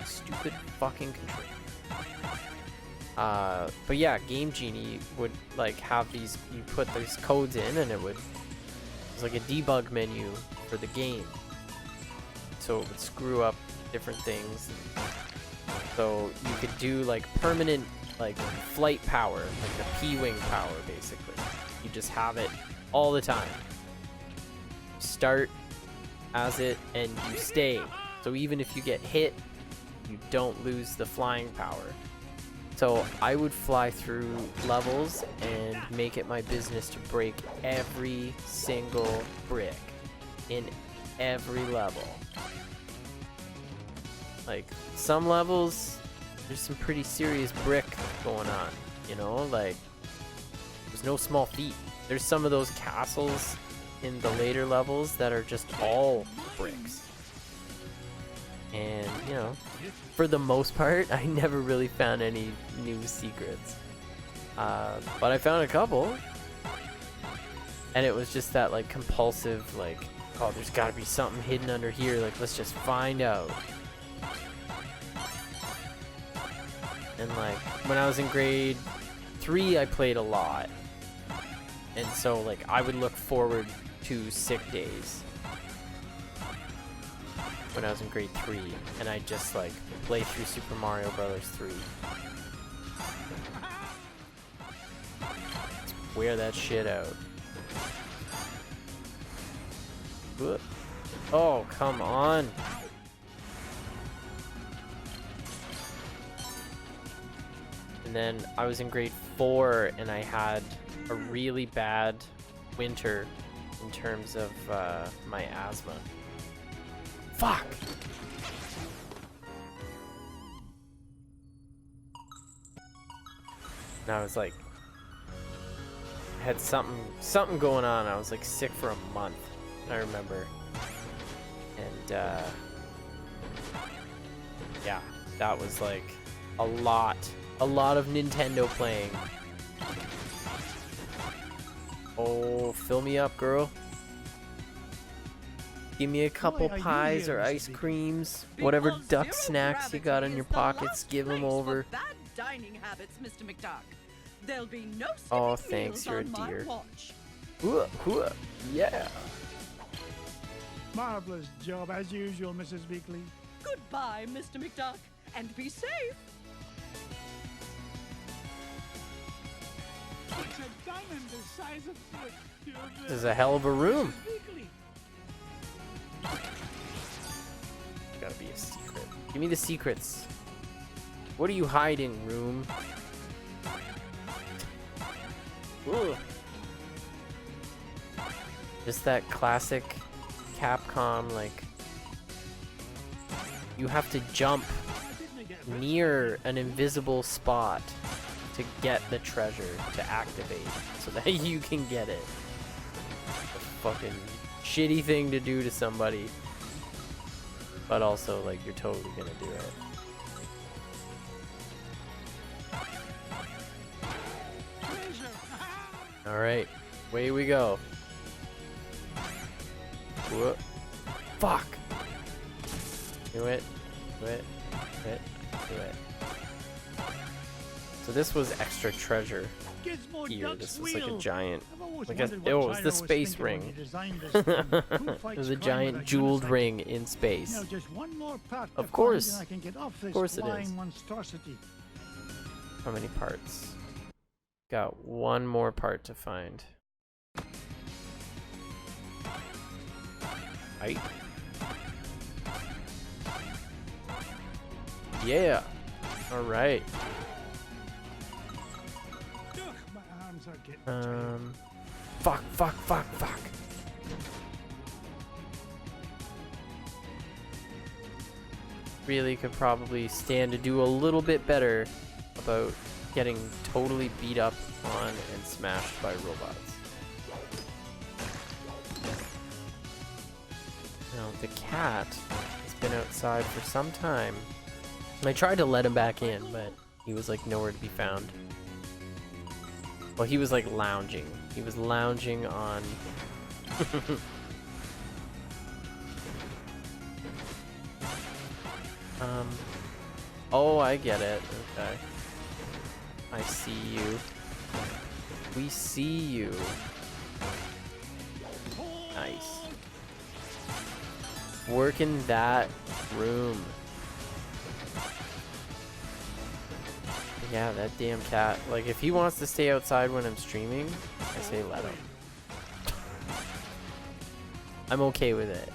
Stupid fucking control. But yeah, Game Genie would like have these, you put these codes in and it was like a debug menu for the game. So it would screw up different things. So you could do like permanent like flight power, like the P-Wing power basically. You just have it all the time. Start as it and you stay. So even if you get hit, you don't lose the flying power. So I would fly through levels and make it my business to break every single brick in every level. Like some levels, there's some pretty serious brick going on, you know, like there's no small feat. There's some of those castles in the later levels that are just all bricks. And, you know, for the most part, I never really found any new secrets. But I found a couple. And it was just that, like, compulsive, like, oh, there's gotta be something hidden under here. Like, let's just find out. And, like, when I was in grade 3, I played a lot. And so, like, I would look forward to sick days when I was in grade 3, and I just like play through Super Mario Brothers 3. Let's wear that shit out. Whoop. Oh, come on. And then I was in grade 4 and I had a really bad winter in terms of my asthma. Fuck! And I was like, I had something going on. I was like sick for a month, I remember. And yeah, that was like a lot of Nintendo playing. Oh, fill me up, girl. Give me a couple pies or ice creams, whatever duck snacks you got in your pockets, give them over. Bad dining habits, Mr. McDuck. There'll be no Oh, thanks, you're a dear. Yeah. Marvelous job as usual, Mrs. Beakley. Goodbye, Mr. McDuck, and be safe. It's a diamond the size of This is a hell of a room. Gotta be a secret. Give me the secrets. What are you hiding, room? Ooh. Just that classic Capcom, like, you have to jump near an invisible spot to get the treasure to activate so that you can get it. A fucking shitty thing to do to somebody, but also like you're totally gonna do it. Alright, away we go. Whoa. Fuck! Do it. Do it. Do it. Do it. So this was extra treasure Gizmo here. Duck's This was like a wheel. giant. I've always Like wondered it what was the Tyler was space thinking when ring. he designed this thing. Who It fights was a crime giant with a jeweled unicycle? ring in space. Now just one more part Of to course. find and I can get off this course it flying is. monstrosity. How many parts? Got one more part to find. Right. Yeah. All right. Ugh, my arms are getting tired. Fuck, fuck, fuck, fuck. Really could probably stand to do a little bit better about getting totally beat up on and smashed by robots. Now, the cat has been outside for some time. I tried to let him back in, but he was like nowhere to be found. Well, he was like lounging. He was lounging on... Oh, I get it. Okay. I see you. We see you. Nice. Work in that room. Yeah, that damn cat. Like, if he wants to stay outside when I'm streaming, I say let him. I'm okay with it.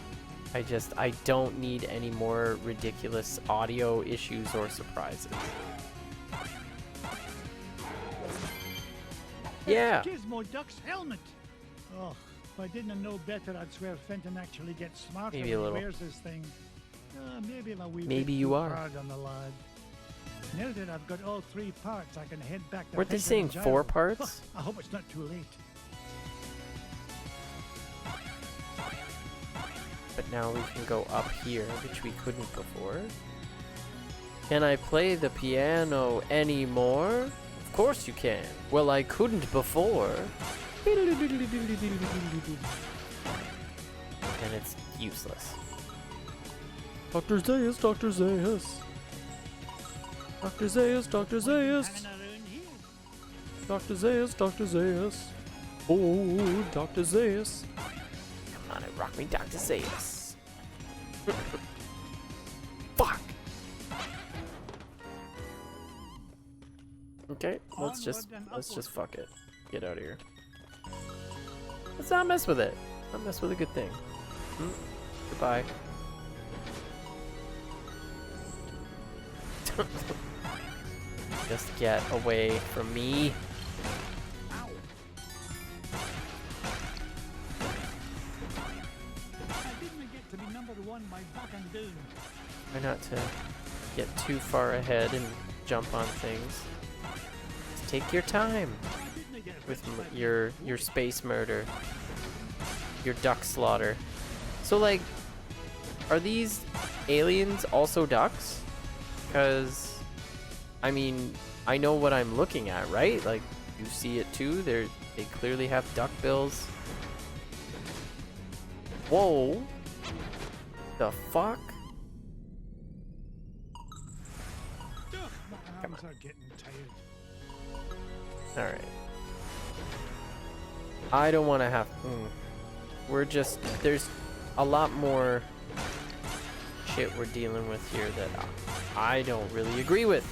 I don't need any more ridiculous audio issues or surprises. Yeah. Gizmo Duck's helmet. Oh, if I didn't know better, I'd swear Fenton actually gets smarter Maybe a when little. he wears this thing. Maybe I'm a wee Maybe bit you too are. hard on the lad. Now that I've got all 3 parts, I can head back to Weren't they Fenton saying and 4 Gyro. parts? I hope it's not too late. But now we can go up here, which we couldn't before. Can I play the piano anymore? Of course you can. Well, I couldn't before. And it's useless. Dr. Zaius, Dr. Zaius. Dr. Zaius, Dr. Zaius. Hanging around here. Dr. Zaius, Dr. Zaius. Oh, Dr. Zaius. Come on and rock me, Dr. Zaius. Fuck. Okay, let's just fuck it. Get out of here. Let's not mess with it. Not mess with a good thing. Goodbye. Just get away from me. I didn't get to be number 1 by backing down. Try not to get too far ahead and jump on things. Just take your time with your space murder, your duck slaughter. So like, are these aliens also ducks? Because, I mean, I know what I'm looking at, right? Like, you see it too. They clearly have duck bills. Whoa. The fuck? Ugh, my arms are getting tired. Alright. I don't want to have... We're just... There's a lot more shit we're dealing with here that I don't really agree with.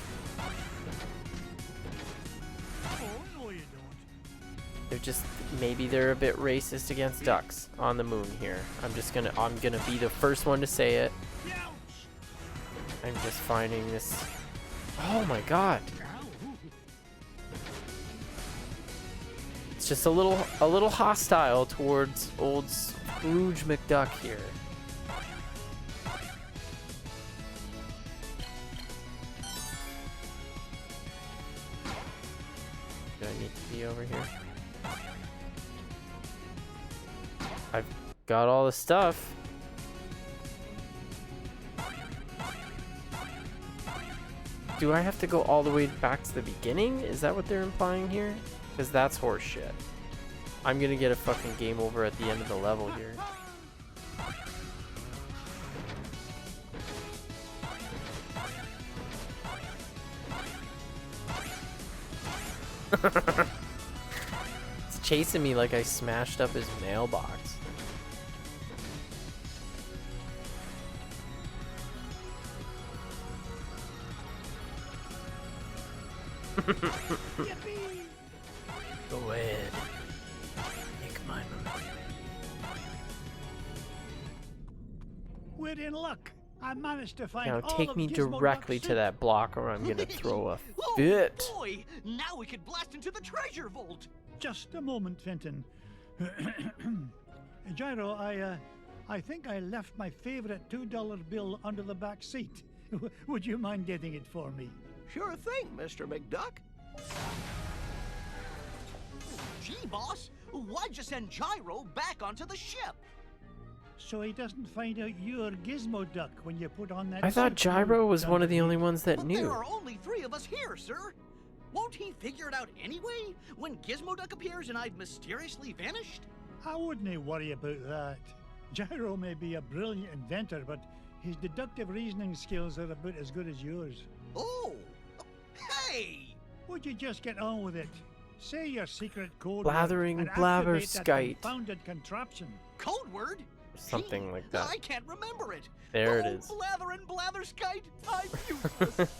Oh, no you don't. They're just... Maybe they're a bit racist against ducks on the moon here. I'm gonna be the first one to say it. I'm just finding this... Oh my god. It's just a little hostile towards old Scrooge McDuck here. Do I need to be over here? I've got all the stuff. Do I have to go all the way back to the beginning? Is that what they're implying here? Because that's horse shit. I'm gonna get a fucking game over at the end of the level here. It's chasing me like I smashed up his mailbox. Go ahead. Make my move. We're in luck. I managed to find Now all take of me Gizmo directly Duck's to that block or I'm gonna throw a Oh, fit. boy! Now we could blast into the treasure vault. Just a moment, Fenton. Gyro, I think I left my favorite $2 bill under the back seat. Would you mind getting it for me? Sure thing, Mr. McDuck. Gee, boss, why'd you send Gyro back onto the ship? So he doesn't find out you're Gizmo Duck when you put on that I thought suit, Gyro was one of the only underneath. ones that But knew. there are only 3 of us here, sir. Won't he figure it out anyway when Gizmo Duck appears and I've mysteriously vanished? I wouldn't worry about that. Gyro may be a brilliant inventor, but his deductive reasoning skills are about as good as yours. Oh, hey! Would you just get on with it? Say your secret code Blathering word and blabber activate that skite. confounded contraption. Code word? Something Gee, like that. I can't remember it. There it Oh, is. Blather and blatherskite, I'm useless.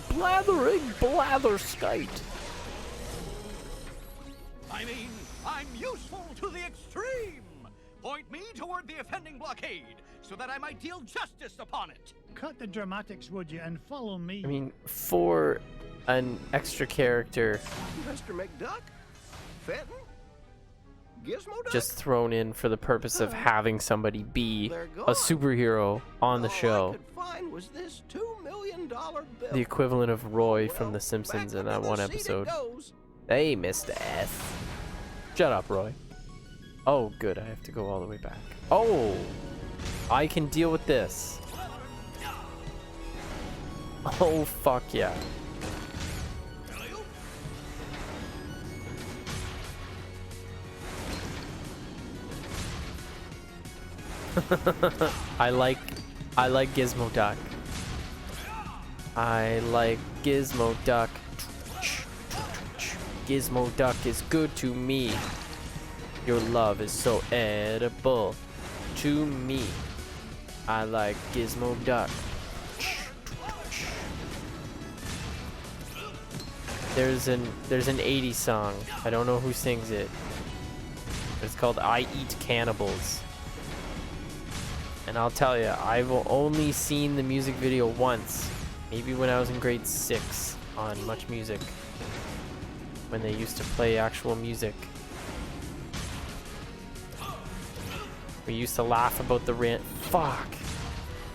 Blathering blatherskite. I mean, I'm useful to the extreme. Point me toward the offending blockade, so that I might deal justice upon it. Cut the dramatics, would you, and follow me. I mean, for an extra character Mr. McDuck? Fenton? Gizmo Duck? just thrown in for the purpose of having somebody be They're a gone. superhero on the All I show. could find was this $2 million bill. The equivalent of Roy from Well, The Simpsons back in that under one the seat it episode. goes. Hey, Mr. S. Shut up, Roy. Oh, good. I have to go all the way back. Oh! I can deal with this. Oh, fuck yeah. I like Gizmo Duck. I like Gizmo Duck. Gizmo Duck is good to me. Your love is so edible to me. I like Gizmo Duck. There's an 80s song. I don't know who sings it. But it's called I Eat Cannibals. And I'll tell you, I've only seen the music video once. Maybe when I was in grade 6 on Much Music. When they used to play actual music. We used to laugh about the fuck!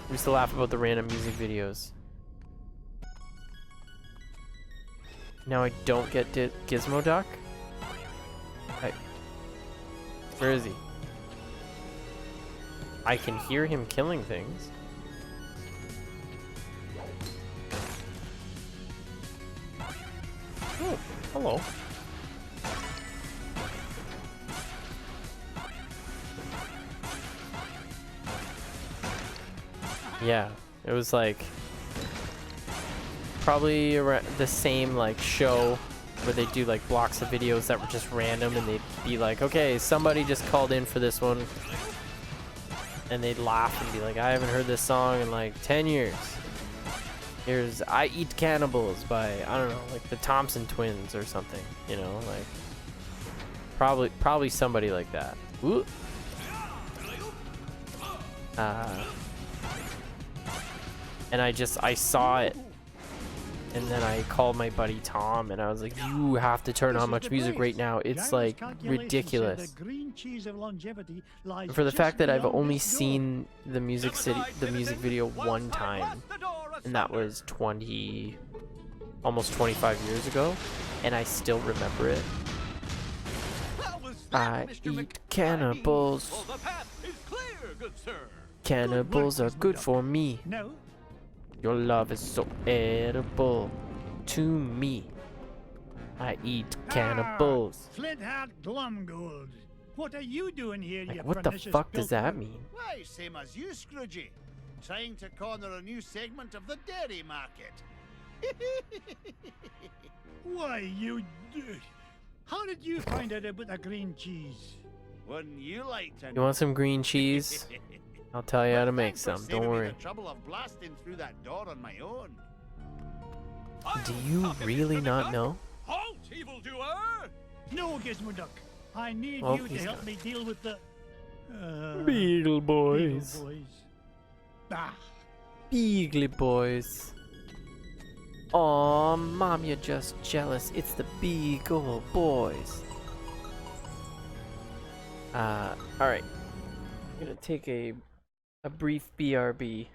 We used to laugh about the random music videos. Now I don't get Gizmo Duck? Where is he? I can hear him killing things. Oh, hello. Yeah, it was like probably around the same like show where they do like blocks of videos that were just random and they'd be like, okay, somebody just called in for this one. And they'd laugh and be like, I haven't heard this song in like 10 years. Here's I Eat Cannibals by, I don't know, like the Thompson Twins or something, you know, like probably somebody like that. Ooh. And I saw it. And then I called my buddy Tom and I was like, you have to turn on Much Music right now. It's like ridiculous. And for the fact that I've only seen the music video one time, and that was almost 25 years ago, and I still remember it. I eat cannibals. The path is clear, good sir. Cannibals are good for me. No, Your love is so edible to me. I eat cannibals. Flintheart Glumgold. What are you doing here, you Like, what the pernicious fuck does that pilfer? mean? Why, same as you, Scroogey. Trying to corner a new segment of the dairy market. Why, you... How did you find out about the green cheese? Wouldn't you like to You want some green cheese? I'll tell you how to make Thanks for some. saving Don't me worry. the trouble of blasting through that door on my own. Do you really not know? Halt, evildoer! No, Gizmo Duck. I need Oh, you to he's help not. me deal with the... Beagle boys. Beagle boys. Ah, Beagle boys. Aw, Mom, you're just jealous. It's the Beagle boys. Alright. I'm gonna take a brief BRB.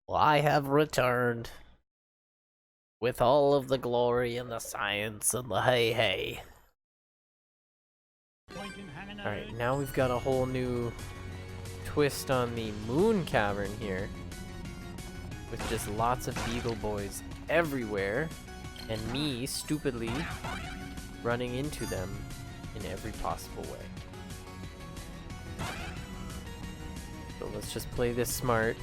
Well, I have returned with all of the glory and the science and the hey. pointing, hanging Alright, around. now we've got a whole new twist on the moon cavern here. With just lots of beagle boys everywhere. And me, stupidly, running into them in every possible way. So let's just play this smart.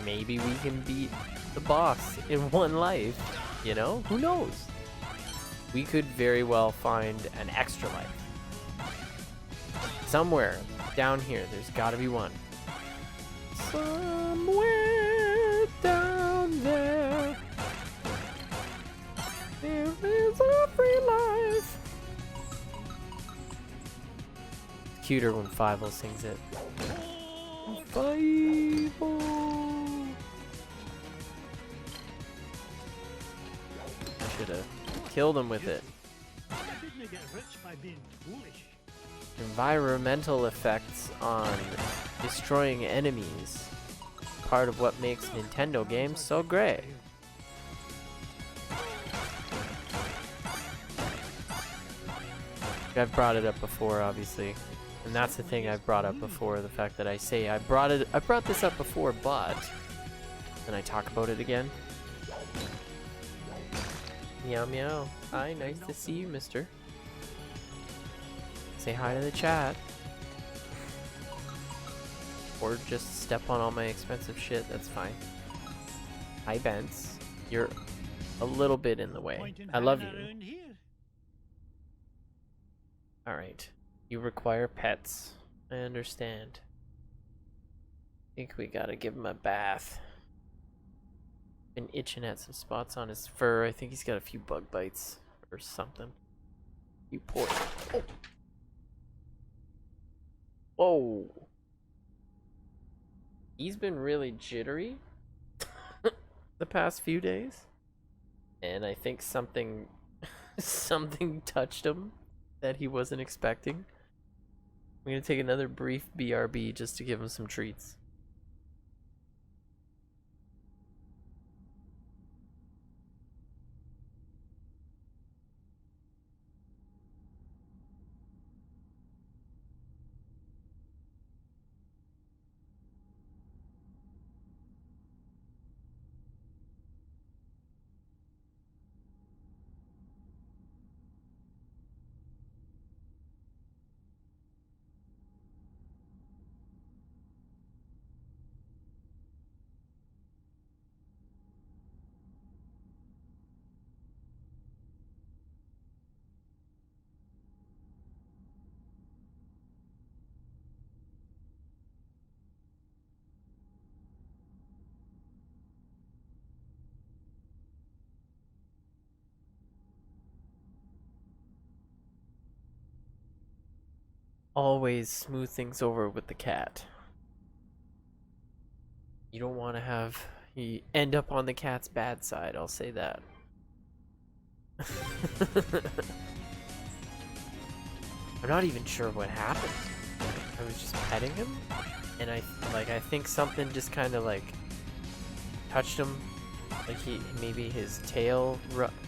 Maybe we can beat the boss in one life, you know? Who knows? We could very well find an extra life. Somewhere down here, there's gotta be one. Somewhere down there, there is a free life. It's cuter when Fievel sings it. Fievel. I should have killed him with it. I didn't get rich by being foolish. Environmental effects on destroying enemies. Part of what makes Nintendo games so great. I've brought it up before, obviously. And that's the thing I've brought up before, the fact that I say I brought this up before, but then I talk about it again. Meow meow. Hi, nice to see you, mister. Say hi to the chat. Or just step on all my expensive shit, that's fine. Hi, Bence. You're a little bit in the way. Pointing, I love hanging you. around here. Alright. You require pets. I understand. Think we gotta give him a bath. Been itching at some spots on his fur. I think he's got a few bug bites or something. You poor. Oh. Whoa. He's been really jittery the past few days. And I think something touched him that he wasn't expecting. I'm gonna take another brief BRB just to give him some treats. always smooth things over with the cat. You don't want to have you end up on the cat's bad side, I'll say that. I'm not even sure what happened. I was just petting him, and I think something just kind of like touched him, like maybe his tail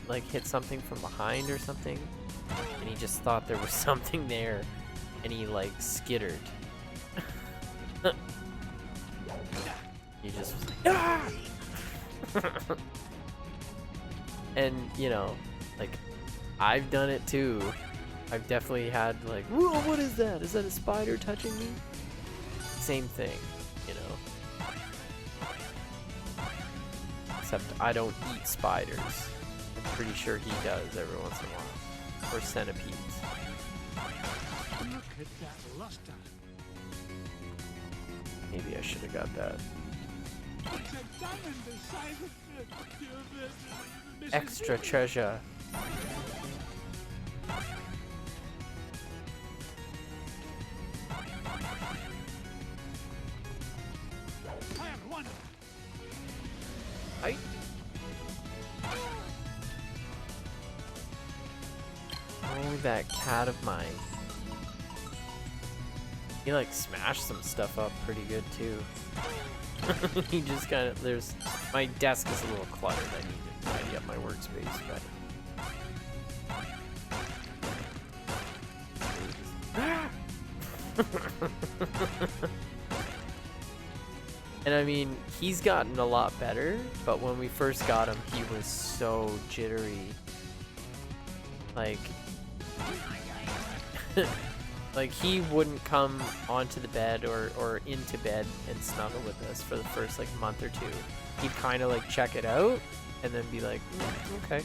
like hit something from behind or something, and he just thought there was something there, and he like skittered. He just was like, ah! And you know, like I've done it too. I've definitely had like, whoa, what is that? Is that a spider touching me? Same thing, you know. Except I don't eat spiders. I'm pretty sure he does every once in a while. Or centipedes. Look at that luster. Maybe I should have got that. It's a diamond the size of Mrs. Extra treasure. Fire one. Hi. Oh, that cat of mine. He like smashed some stuff up pretty good too. He just kind of, my desk is a little cluttered. I need to tidy up my workspace, but and I mean, he's gotten a lot better, but when we first got him, he was so jittery. Like, like he wouldn't come onto the bed or into bed and snuggle with us for the first like month or two. He'd kind of like check it out and then be like, okay,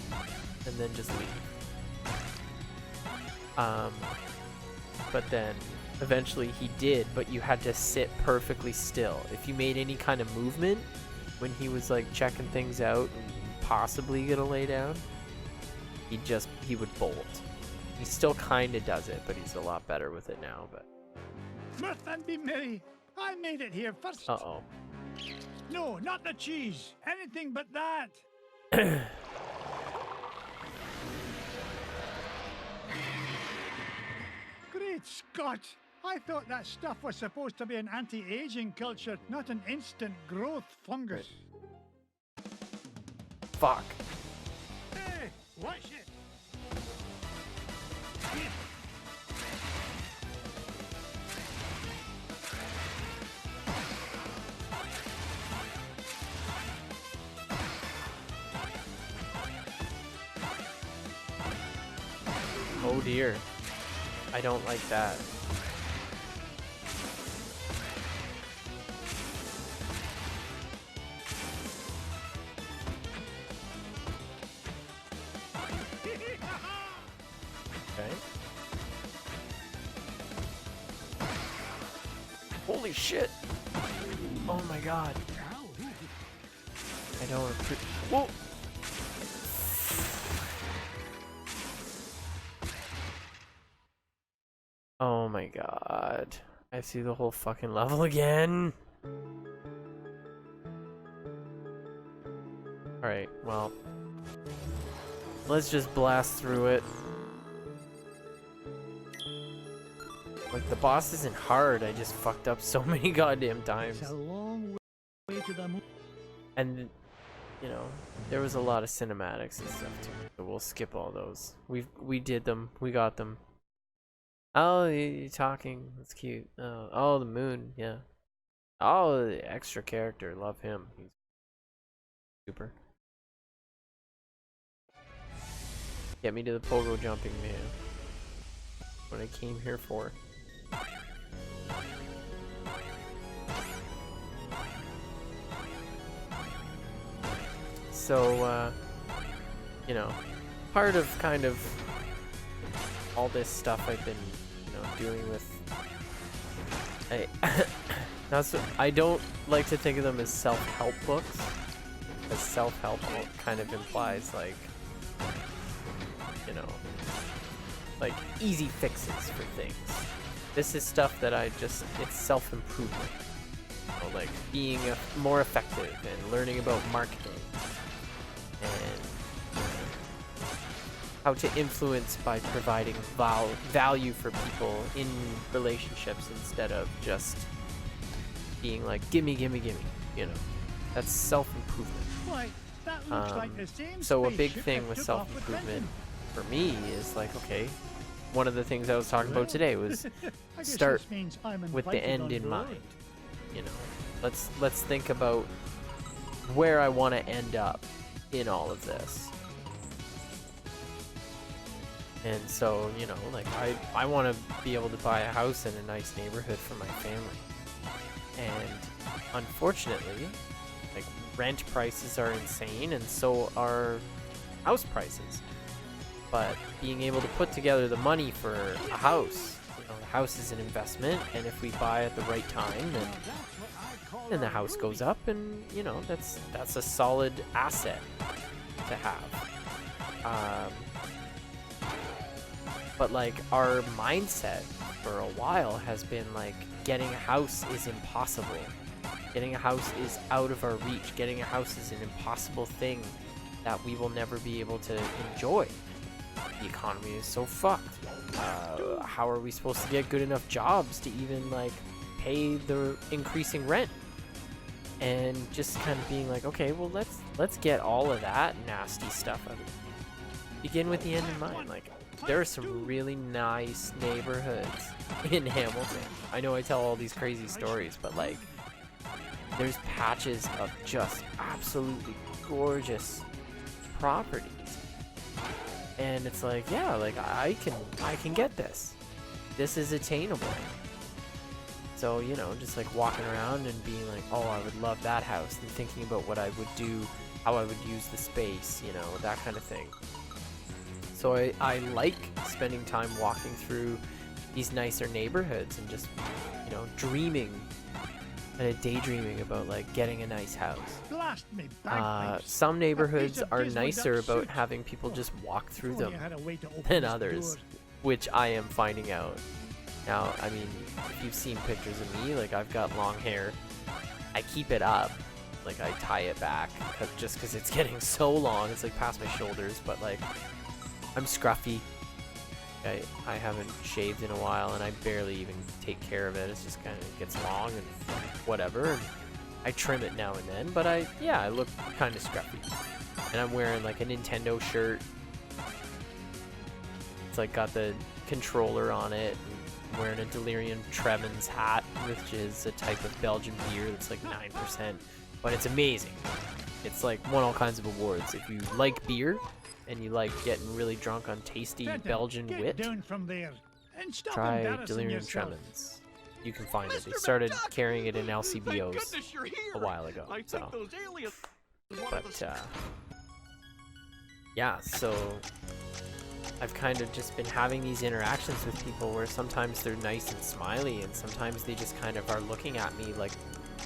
and then just leave. But then eventually he did, but you had to sit perfectly still. If you made any kind of movement when he was like checking things out and possibly gonna lay down, he would bolt. He still kind of does it, but he's a lot better with it now. But Mirth and be merry. I made it here first. uh-oh. No, not the cheese. Anything but that. Great Scott! I thought that stuff was supposed to be an anti-aging culture, not an instant growth fungus. Fuck. Hey, watch it. Oh dear. I don't like that. Okay. Holy shit! Oh my god. I don't appreciate. Whoa! Oh my god. I see the whole fucking level again. Alright, well. Let's just blast through it. Like, the boss isn't hard, I just fucked up so many goddamn times. It's a long way to the moon. And, you know, there was a lot of cinematics and stuff too. So we'll skip all those. We did them. We got them. Oh, you're talking. That's cute. Oh, the moon. Yeah. Oh, the extra character. Love him. He's super. Get me to the pogo jumping, man. What I came here for. So, you know, part of kind of all this stuff I've been, you know, doing with, I don't like to think of them as self-help books, as self-help kind of implies like, you know, like easy fixes for things. this is stuff that it's self-improvement. You know, like being more effective and learning about marketing and how to influence by providing value for people in relationships instead of just being like, gimme, gimme, gimme, you know. That's self-improvement. Why, that looks like the same So a big spaceship thing that with took off self-improvement Benton. for me is like, okay, one of the things I was talking about today was I guess start this means I'm with the invited end on in board. mind. You know, let's think about where I want to end up in all of this. And so, you know, like I want to be able to buy a house in a nice neighborhood for my family. And unfortunately, like rent prices are insane and so are house prices. But being able to put together the money for a house, you know, the house is an investment, and if we buy at the right time, then the house goes up, and you know that's a solid asset to have. But like our mindset for a while has been like getting a house is impossible. Getting a house is out of our reach. Getting a house is an impossible thing that we will never be able to enjoy. The economy is so fucked. How are we supposed to get good enough jobs to even like pay the increasing rent? And just kind of being like, okay, well let's get all of that nasty stuff out of it. Begin with the end in mind. Like there are some really nice neighborhoods in Hamilton. I know I tell all these crazy stories, but like there's patches of just absolutely gorgeous properties. And it's like, yeah, like I can get this. This is attainable. So, you know, just like walking around and being like, oh, I would love that house, and thinking about what I would do, how I would use the space, you know, that kind of thing. So I like spending time walking through these nicer neighborhoods and just, you know, dreaming kind of daydreaming about like getting a nice house. Blast me bagpipes. Some neighborhoods of are gizmo nicer duck about suit. having people just walk through If only them I had a way to open than this others, door. which I am finding out. Now, I mean, if you've seen pictures of me, like I've got long hair. I keep it up, like I tie it back just because it's getting so long. It's like past my shoulders, but like I'm scruffy. I haven't shaved in a while, and I barely even take care of it. It's just kind of gets long and whatever. And I trim it now and then, but I look kind of scruffy. And I'm wearing like a Nintendo shirt. It's like got the controller on it. And I'm wearing a Delirium Tremens hat, which is a type of Belgian beer that's like 9%, but it's amazing. It's like won all kinds of awards. If you like beer and you like getting really drunk on tasty Benton, Belgian get wit, down from there and stop try embarrassing Delirium yourself. Tremens. You can find it. They Mr. started McDuck! carrying it in Thank LCBOs goodness you're here. a while ago. I think So, those aliens. but yeah, so I've kind of just been having these interactions with people where sometimes they're nice and smiley, and sometimes they just kind of are looking at me like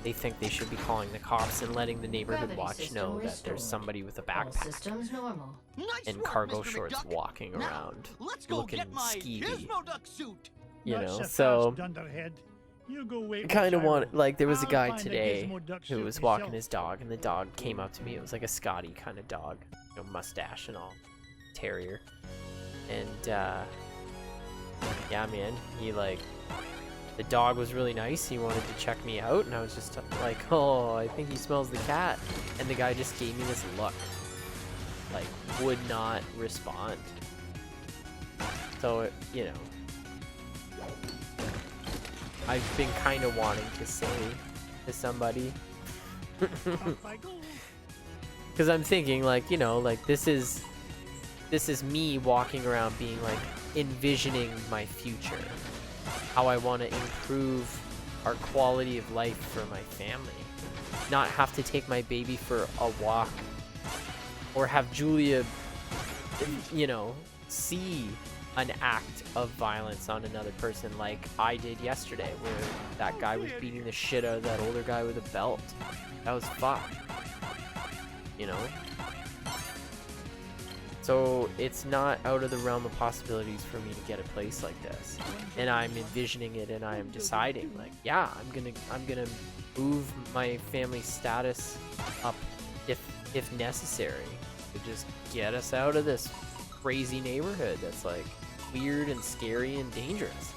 they think they should be calling the cops and letting the neighborhood Gravity watch system know that restored. there's somebody with a All backpack systems normal. Nice and work, cargo Mr. shorts McDuck. walking Now, around, let's go looking get my skeevy. gizmo duck suit. you Not know. so So fast, dunderhead. You go wait kind of with want Gyro. like there was a I'll guy find the today gizmo duck who suit was walking myself. his dog, and the dog came up to me. It was like a Scotty kind of dog, you know, mustache and all, terrier. And yeah, man, he like, the dog was really nice. He wanted to check me out, and I was just like, oh, I think he smells the cat. And the guy just gave me this look, like would not respond. So you know, I've been kind of wanting to say to somebody, Off I go. because I'm thinking like, you know, like this is me walking around being like envisioning my future, how I want to improve our quality of life for my family, not have to take my baby for a walk, or have Julia, you know, see an act of violence on another person like I did yesterday, where that guy was beating the shit out of that older guy with a belt. That was fucked, you know. So it's not out of the realm of possibilities for me to get a place like this. And I'm envisioning it, and I am deciding, like, yeah, I'm gonna move my family status up if necessary to just get us out of this crazy neighborhood that's like weird and scary and dangerous.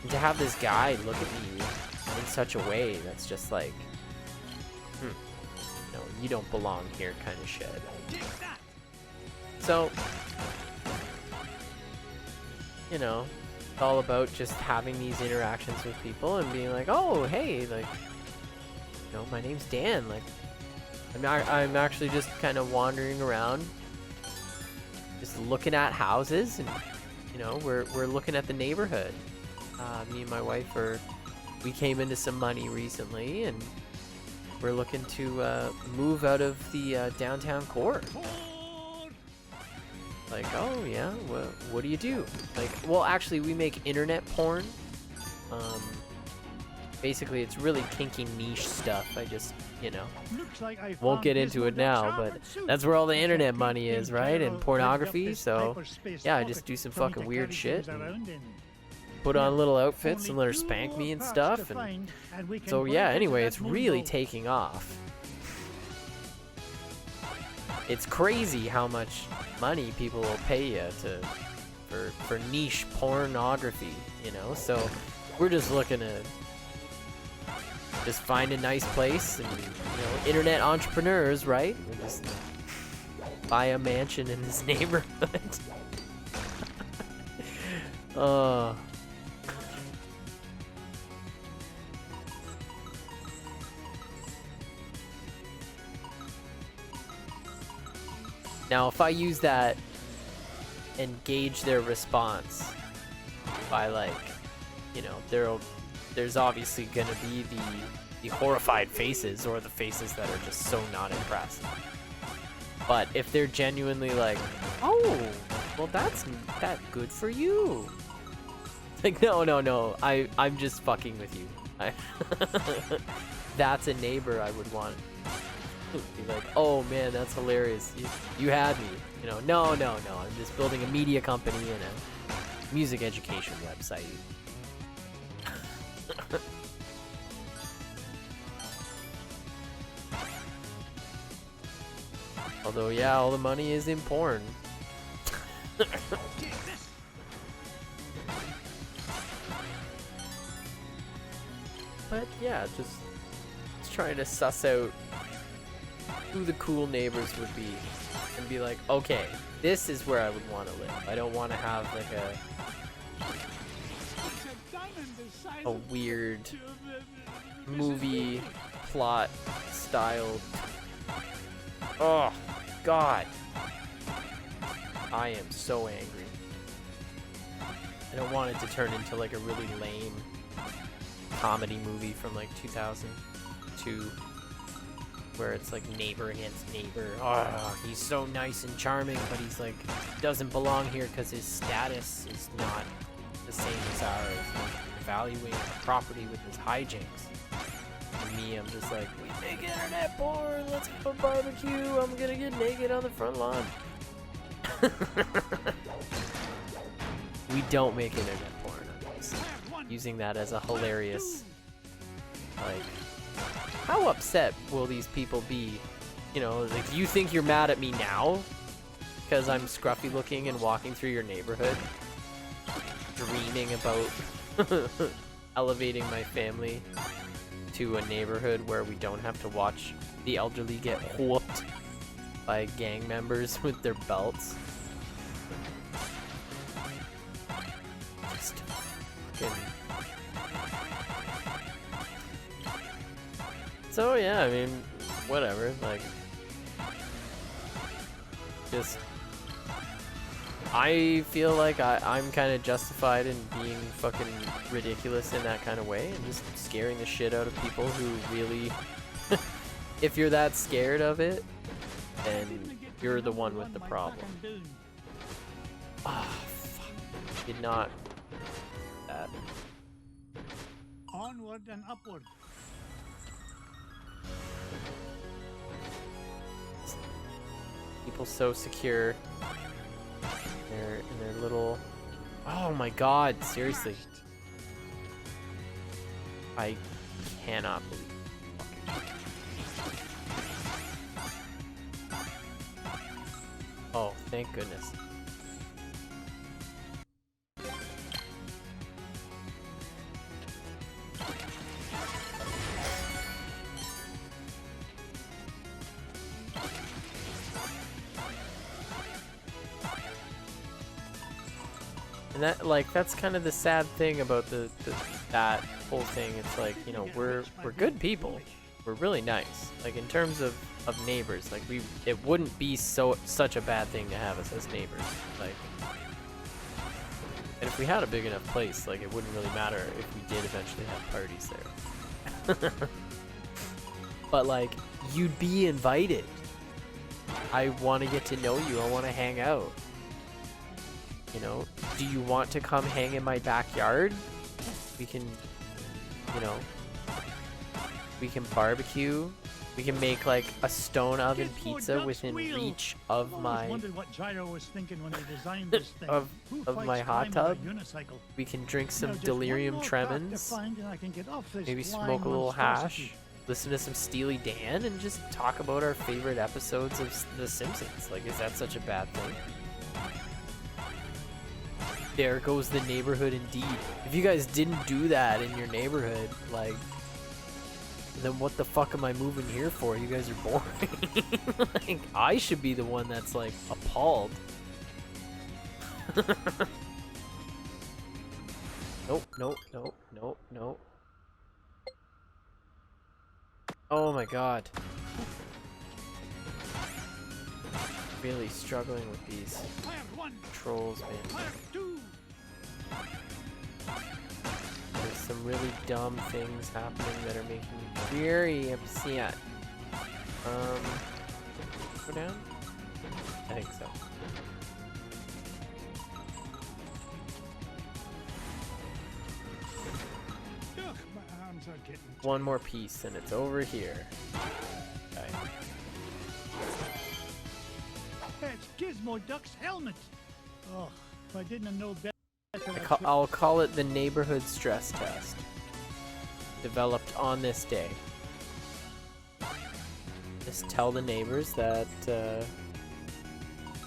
And to have this guy look at me in such a way that's just like, no, you don't belong here kind of shit. So, you know, it's all about just having these interactions with people and being like, oh, hey, like, you know, my name's Dan. Like, I'm actually just kind of wandering around, just looking at houses, and, you know, we're looking at the neighborhood. Me and my wife we came into some money recently, and we're looking to move out of the downtown core. Like, oh yeah, what do you do? Like, well, actually, we make internet porn. Basically, it's really kinky niche stuff. I just, you know, won't get into it now, but that's where all the internet money is, right? And pornography. So, yeah, I just do some fucking weird shit. Put on little outfits and let her spank me and stuff. And so, yeah, anyway, it's really taking off. It's crazy how much money people will pay you for niche pornography, you know? So we're just looking to just find a nice place, and, you know, internet entrepreneurs, right? We just buy a mansion in this neighborhood. Now, if I use that and gauge their response by, like, you know, there's obviously gonna be the horrified faces, or the faces that are just so not impressed. But if they're genuinely like, oh, well, that's good for you. Like, no, I'm just fucking with you. That's a neighbor I would want. Be like, oh man, that's hilarious. You had me. You know, no. I'm just building a media company and a music education website. Although, yeah, all the money is in porn. But yeah, just trying to suss out who the cool neighbors would be, and be like, okay, this is where I would want to live. I don't want to have like a weird movie plot style. Oh God, I am so angry. I don't want it to turn into like a really lame comedy movie from like 2002. Where it's like neighbor against neighbor. Oh, he's so nice and charming, but he's like doesn't belong here because his status is not the same as ours. Like, evaluating the property with his hijinks. And me, I'm just like, we make internet porn. Let's have a barbecue. I'm gonna get naked on the front lawn. We don't make internet porn. I'm just using that as a hilarious, like, how upset will these people be? You know, like, you think you're mad at me now because I'm scruffy looking and walking through your neighborhood, dreaming about elevating my family to a neighborhood where we don't have to watch the elderly get whooped by gang members with their belts. Just fucking... So yeah, I mean, whatever, like, just, I feel like I'm kind of justified in being fucking ridiculous in that kind of way, and just scaring the shit out of people who really, if you're that scared of it, then you're the one with the problem. Ah, oh, fuck. Did not. That. Onward and upward. People so secure. They're in their little. Oh my god! Seriously, I cannot believe. Oh, thank goodness. And that, like, that's kind of the sad thing about that whole thing. It's like, you know, we're good people. We're really nice. Like, in terms of neighbors, like, it wouldn't be such a bad thing to have us as neighbors. Like, and if we had a big enough place, like, it wouldn't really matter if we did eventually have parties there. But, like, you'd be invited. I want to get to know you. I want to hang out. You know, do you want to come hang in my backyard? We can, you know, we can barbecue. We can make like a stone oven pizza within reach of my of my hot tub. We can drink some delirium tremens. Maybe smoke a little hash. Listen to some Steely Dan and just talk about our favorite episodes of The Simpsons. Like, is that such a bad thing? There goes the neighborhood indeed. If you guys didn't do that in your neighborhood, like, then what the fuck am I moving here for? You guys are boring. Like, I should be the one that's, like, appalled. Nope, nope, nope, nope, nope. Oh my god. Really struggling with these controls, man. There's some really dumb things happening that are making me very upset. Go down? I think so. One more piece and it's over here. Okay. It's Gizmo Duck's helmet. Oh, if I didn't know better. I'll call it the neighborhood stress test. Developed on this day. Just tell the neighbors that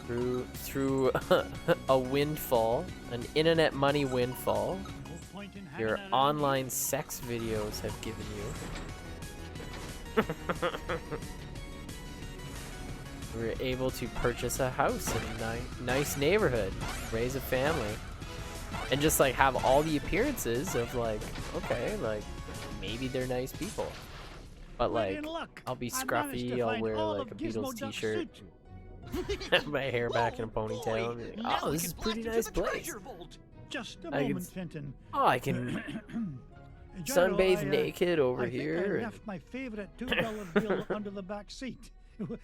through a windfall, an internet money windfall, your online sex videos have given you. We were able to purchase a house in a nice neighborhood, raise a family, and just like have all the appearances of like, okay, like maybe they're nice people. But like, I'll be scruffy, I'll wear like a Beatles t-shirt, have my hair back in a ponytail, and be like, oh, this is a pretty nice place. Just a moment, Fenton. Oh, I can sunbathe naked over I think here. I left my favorite $2 bill under the back seat.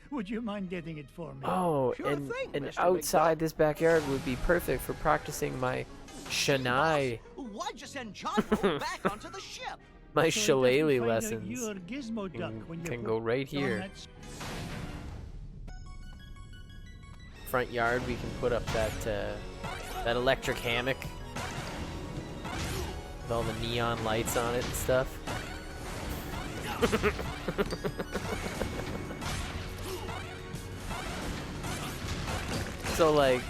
Would you mind getting it for me? Oh, Sure and thing, Mr. outside this backyard would be perfect for practicing my Shania, Why'd you send John back onto the ship? my So shillelagh you can find out lessons. your Gizmo Duck when you Can put go right on here. that Front yard, we can put up that that electric hammock with all the neon lights on it and stuff. So like,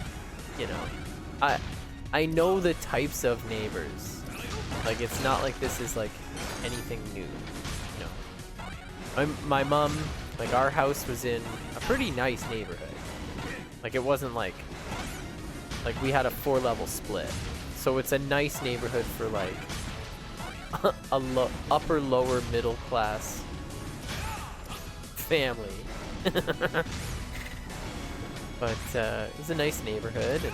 you know, I know the types of neighbors. Like, it's not like this is like anything new. You know, my mom, like, our house was in a pretty nice neighborhood. Like, it wasn't like we had a 4-level split. So it's a nice neighborhood for like a upper lower middle class family. But it's a nice neighborhood and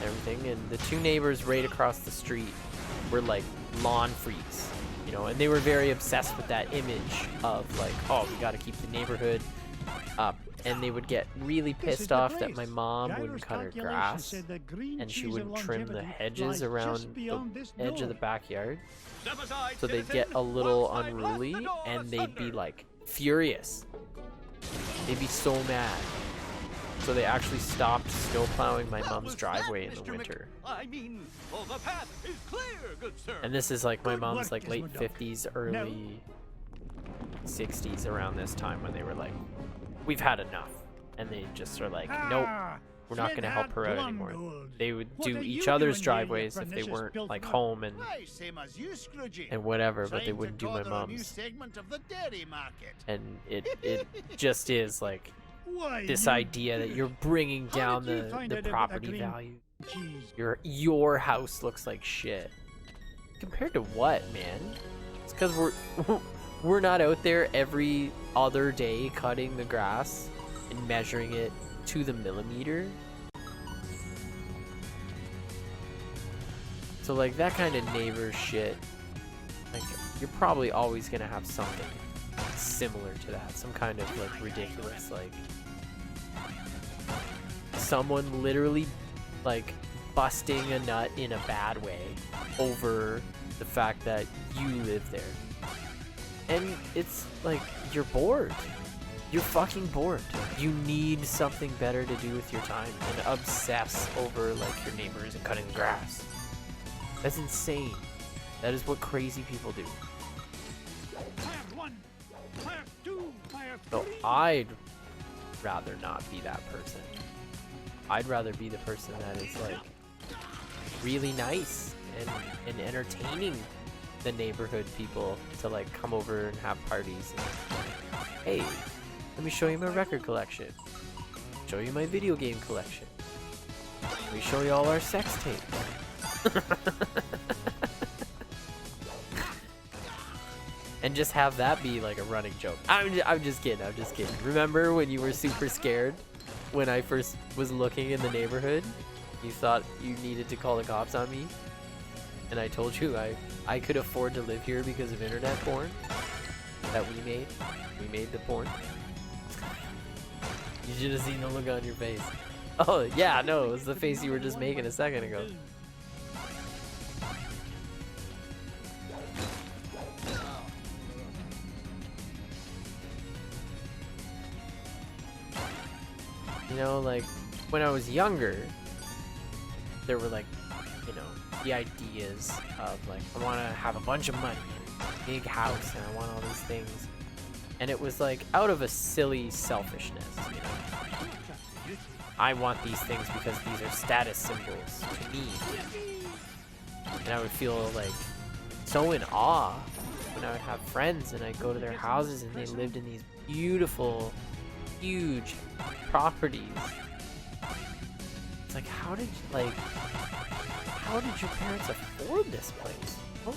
everything, and the two neighbors right across the street were like lawn freaks, you know, and they were very obsessed with that image of like, oh, we got to keep the neighborhood up, and they would get really pissed off that my mom wouldn't cut her grass and she wouldn't trim the hedges around the edge of the backyard, so they'd get a little unruly and they'd be like furious. They'd be so mad. So they actually stopped snow plowing my What mom's was driveway that, in the Mr. winter. I mean, oh, the path is clear, good sir. And this is like my Good mom's work, like late Gizmo Duck. 50s, early 60s, around this time when they were like, we've had enough. And they just are like, nope, Ah, we're not going to help her out anymore. They would do each other's driveways if they weren't like home and Why, same as you, Scroogey. whatever, but they Trying to wouldn't do my corner a new mom's. segment of the dairy market. And it just is like Why, this you idea that goose. you're bringing How down did you find the out about that property green value. cheese? Your house looks like shit. Compared to what, man? It's because we're not out there every other day cutting the grass and measuring it to the millimeter. So like that kind of neighbor shit, like you're probably always gonna have something similar to that, some kind of like ridiculous, like someone literally like busting a nut in a bad way over the fact that you live there. And it's like, you're bored. You're fucking bored. You need something better to do with your time and obsess over like your neighbors and cutting the grass. That's insane. That is what crazy people do. Fire one, fire two, fire So three. I'd rather not be that person. I'd rather be the person that is like really nice and entertaining the neighborhood people to like come over and have parties and, hey, let me show you my record collection, show you my video game collection, let me show you all our sex tapes. And just have that be like a running joke. I'm just kidding. Remember when you were super scared when I first was looking in the neighborhood? You thought you needed to call the cops on me? And I told you I could afford to live here because of internet porn that we made. We made the porn. You should have seen the look on your face. Oh, yeah, no, it was the face you were just making a second ago. You know, like, when I was younger, there were, like, you know, the ideas of, like, I want to have a bunch of money and a big house and I want all these things. And it was, like, out of a silly selfishness, you know. I want these things because these are status symbols to me. And I would feel, like, so in awe when I would have friends and I'd go to their houses and they lived in these beautiful, huge properties. It's like, how did your parents afford this place? Oh.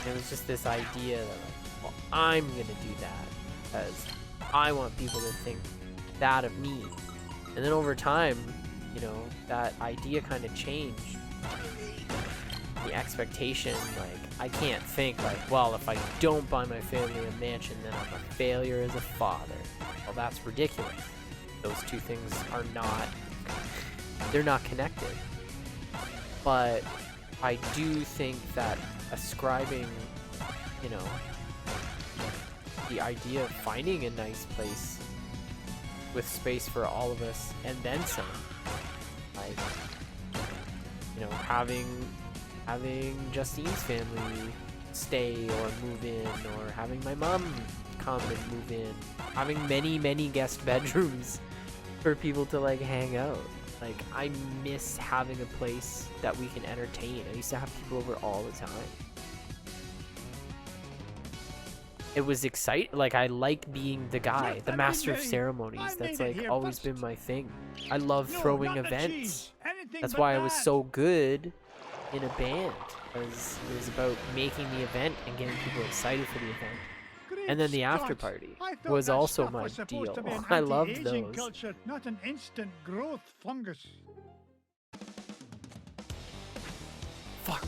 It was just this idea that, like, well, I'm gonna do that because I want people to think that of me. And then over time, you know, that idea kind of changed. The expectation, like, I can't think like, well, if I don't buy my family a mansion, then I'm a failure as a father. Well, that's ridiculous. Those two things are not, they're not connected. But I do think that ascribing, you know, the idea of finding a nice place with space for all of us and then some, like, you know, having Justine's family stay or move in, or having my mom come and move in, having many guest bedrooms for people to like hang out. Like, I miss having a place that we can entertain. I used to have people over all the time. It was exciting. Like, I like being the guy, the master of ceremonies. That's like always been my thing. I love throwing events. That's why I was so good in a band, because it was about making the event and getting people excited for the event. And then the after party was also my deal. I loved those. Culture, not an instant growth fungus. Fuck.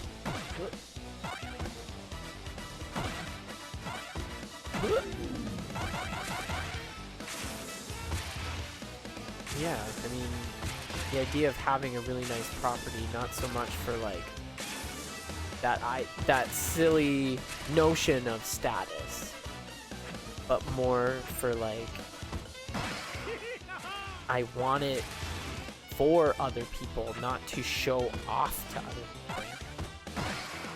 Yeah, I mean, the idea of having a really nice property, not so much for like that silly notion of status, but more for like, I want it for other people, not to show off to other people.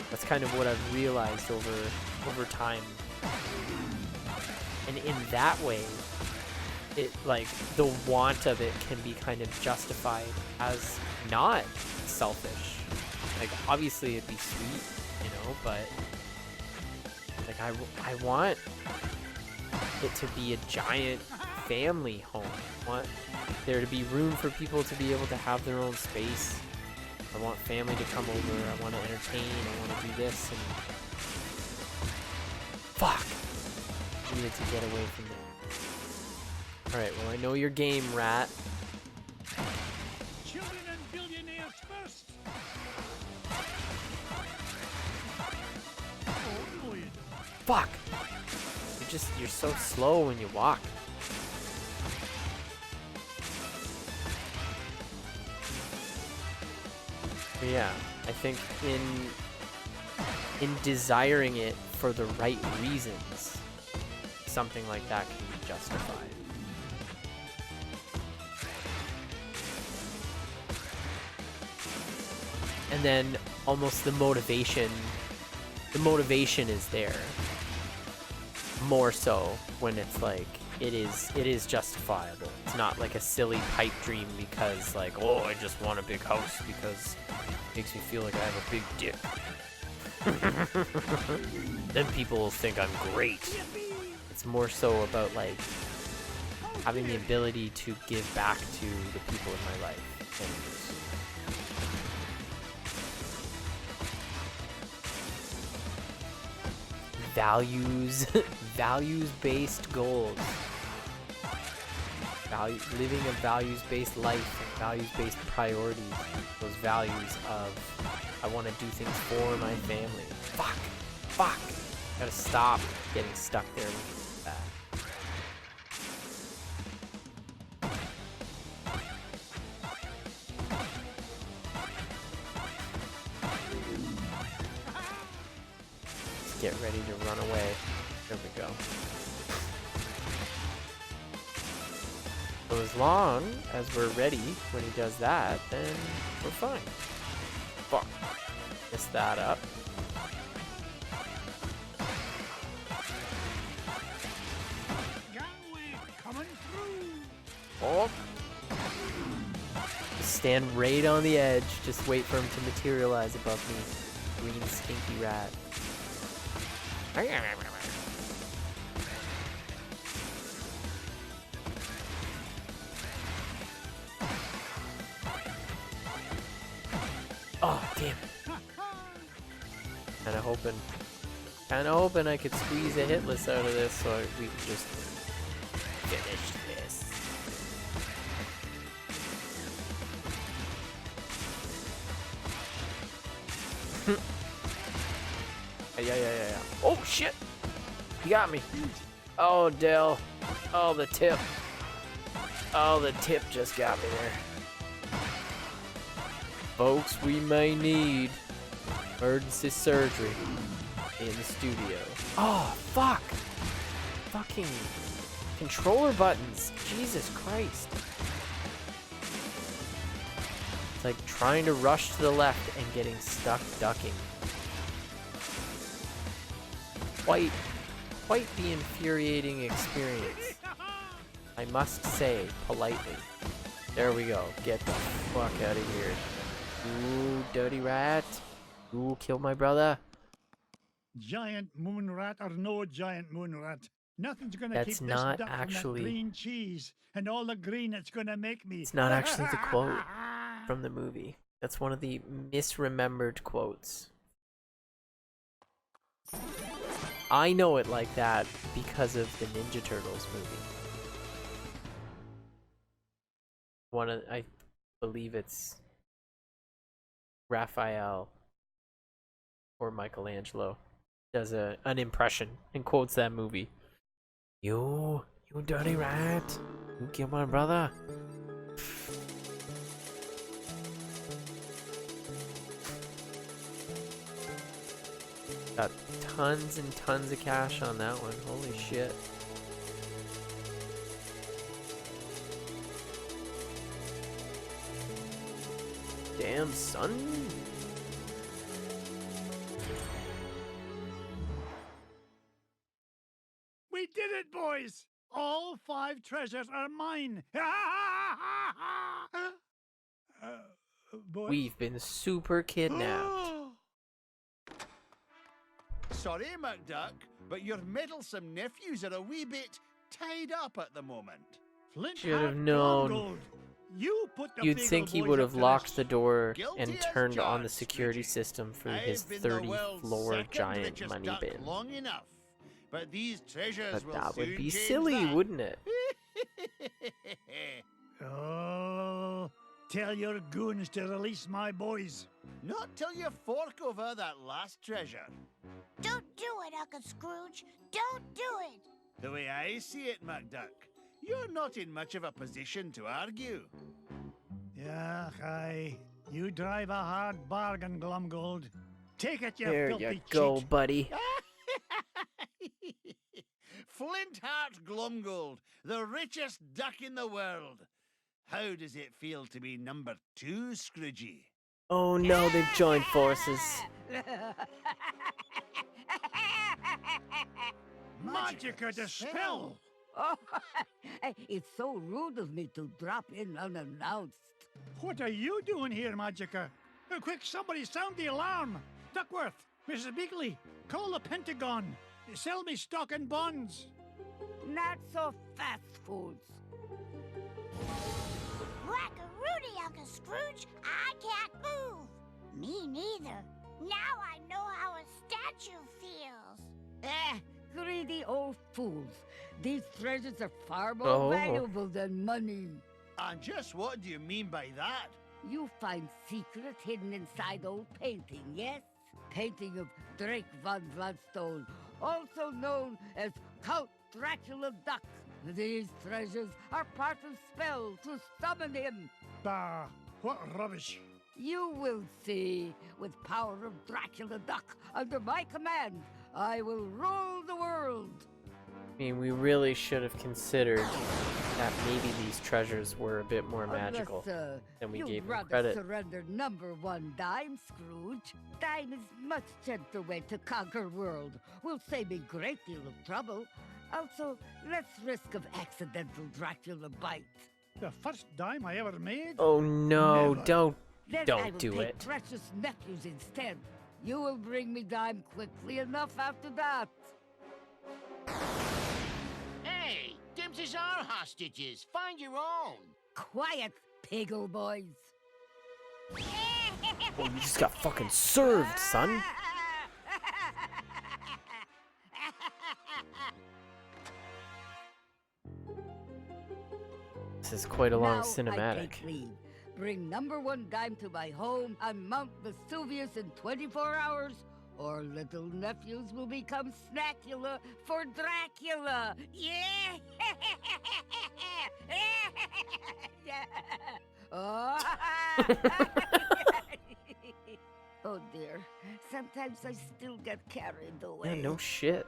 That's kind of what I've realized over time. And in that way, it like the want of it can be kind of justified as not selfish. Like obviously it'd be sweet, you know, but like I want it to be a giant family home. I want there to be room for people to be able to have their own space. I want family to come over. I want to entertain. I want to do this and fuck. I needed to get away from there. All right. Well, I know your game, rat. Children and billionaires first. Oh, no, you don't. Fuck. You're so slow when you walk. But yeah, I think in desiring it for the right reasons, something like that can be justified. And then almost the motivation is there. More so when it's like it is justifiable. It's not like a silly pipe dream because like, oh, I just want a big house because it makes me feel like I have a big dick. Then people will think I'm great. It's more so about like having the ability to give back to the people in my life. And values-based goals. Living a values-based life, and values-based priorities. Those values of, I want to do things for my family. Fuck. Gotta stop getting stuck there with that. Get ready to run away. There we go. So as long as we're ready when he does that, then we're fine. Fuck. Messed that up. Gangway coming through. Oh. Stand right on the edge. Just wait for him to materialize above me. Green stinky rat. Oh, damn it. Kinda hoping I could squeeze a hitless out of this so we could just finish this. Yeah. Oh, shit! You got me. Oh, Dell. Oh, the tip. Oh, the tip just got me there. Folks, we may need emergency surgery in the studio. Oh, fuck! Fucking controller buttons. Jesus Christ. It's like trying to rush to the left and getting stuck ducking. Quite the infuriating experience. I must say, politely. There we go. Get the fuck out of here. Ooh, dirty rat. Ooh, kill my brother. Giant moon rat or no giant moon rat. Nothing's gonna That's keep this not duck actually- from that green cheese and all the green it's gonna make me. It's not actually the quote from the movie. That's one of the misremembered quotes. I know it like that because of the Ninja Turtles movie. I believe it's Raphael or Michelangelo does an impression and quotes that movie. You dirty rat! You kill my brother! Got tons and tons of cash on that one. Holy shit. damn, son. We did it, boys! All 5 treasures are mine! Boys? We've been super kidnapped. Sorry, McDuck, but your meddlesome nephews are a wee bit tied up at the moment. Flint Should have Heart known. Glomgold, you put the You'd Beagle think he boys would up have to locked this. the door Guilty and as turned on the charged, security Scroogey. system for I've his been the 30 world's floor second giant richest money duck bin. long enough, but these treasures But will that would soon be change silly, that. wouldn't it? Oh, tell your goons to release my boys. Not till you fork over that last treasure. Don't do it, Uncle Scrooge. Don't do it. The way I see it, McDuck, you're not in much of a position to argue. Yeah, aye. You drive a hard bargain, Glomgold. Take it, you There filthy you go, cheat. buddy. Flint Heart Glomgold, the richest duck in the world. How does it feel to be number 2, Scroogey? Oh no, they've joined forces. Magica dispel! Oh, it's so rude of me to drop in unannounced. What are you doing here, Magica? Quick, somebody sound the alarm! Duckworth, Mrs. Beakley, call the Pentagon. Sell me stock and bonds. Not so fast, fools. Whack-a-rooney, Uncle Scrooge. I can't move. Me neither. Now I know how a statue feels. Greedy old fools. These treasures are far more Oh. valuable than money. And just what do you mean by that? You find secrets hidden inside old painting, yes? Painting of Drake von Gladstone, also known as Count Dracula Duck. These treasures are part of spell to summon him. Bah, what rubbish. You will see. With power of Dracula Duck under my command, I will rule the world. I mean, we really should have considered that maybe these treasures were a bit more magical Unless, than we you'd gave them rather credit. surrender number 1 dime, Scrooge. Dime is much gentler way to conquer world. Will save me great deal of trouble. Also, less risk of accidental Dracula bite. The first dime I ever made? Oh no, Never. don't Then I Don't will do take it. precious nephews instead. You will bring me dime quickly enough after that. Hey, Dimsy's our hostages. Find your own. Quiet, piggle boys. Oh, you just got fucking served, son. This is quite a long Now I cinematic. take leave. Bring number 1 dime to my home on Mount Vesuvius in 24 hours, or little nephews will become snackula for Dracula. Yeah! Oh. Oh dear. Sometimes I still get carried away. Yeah, no shit.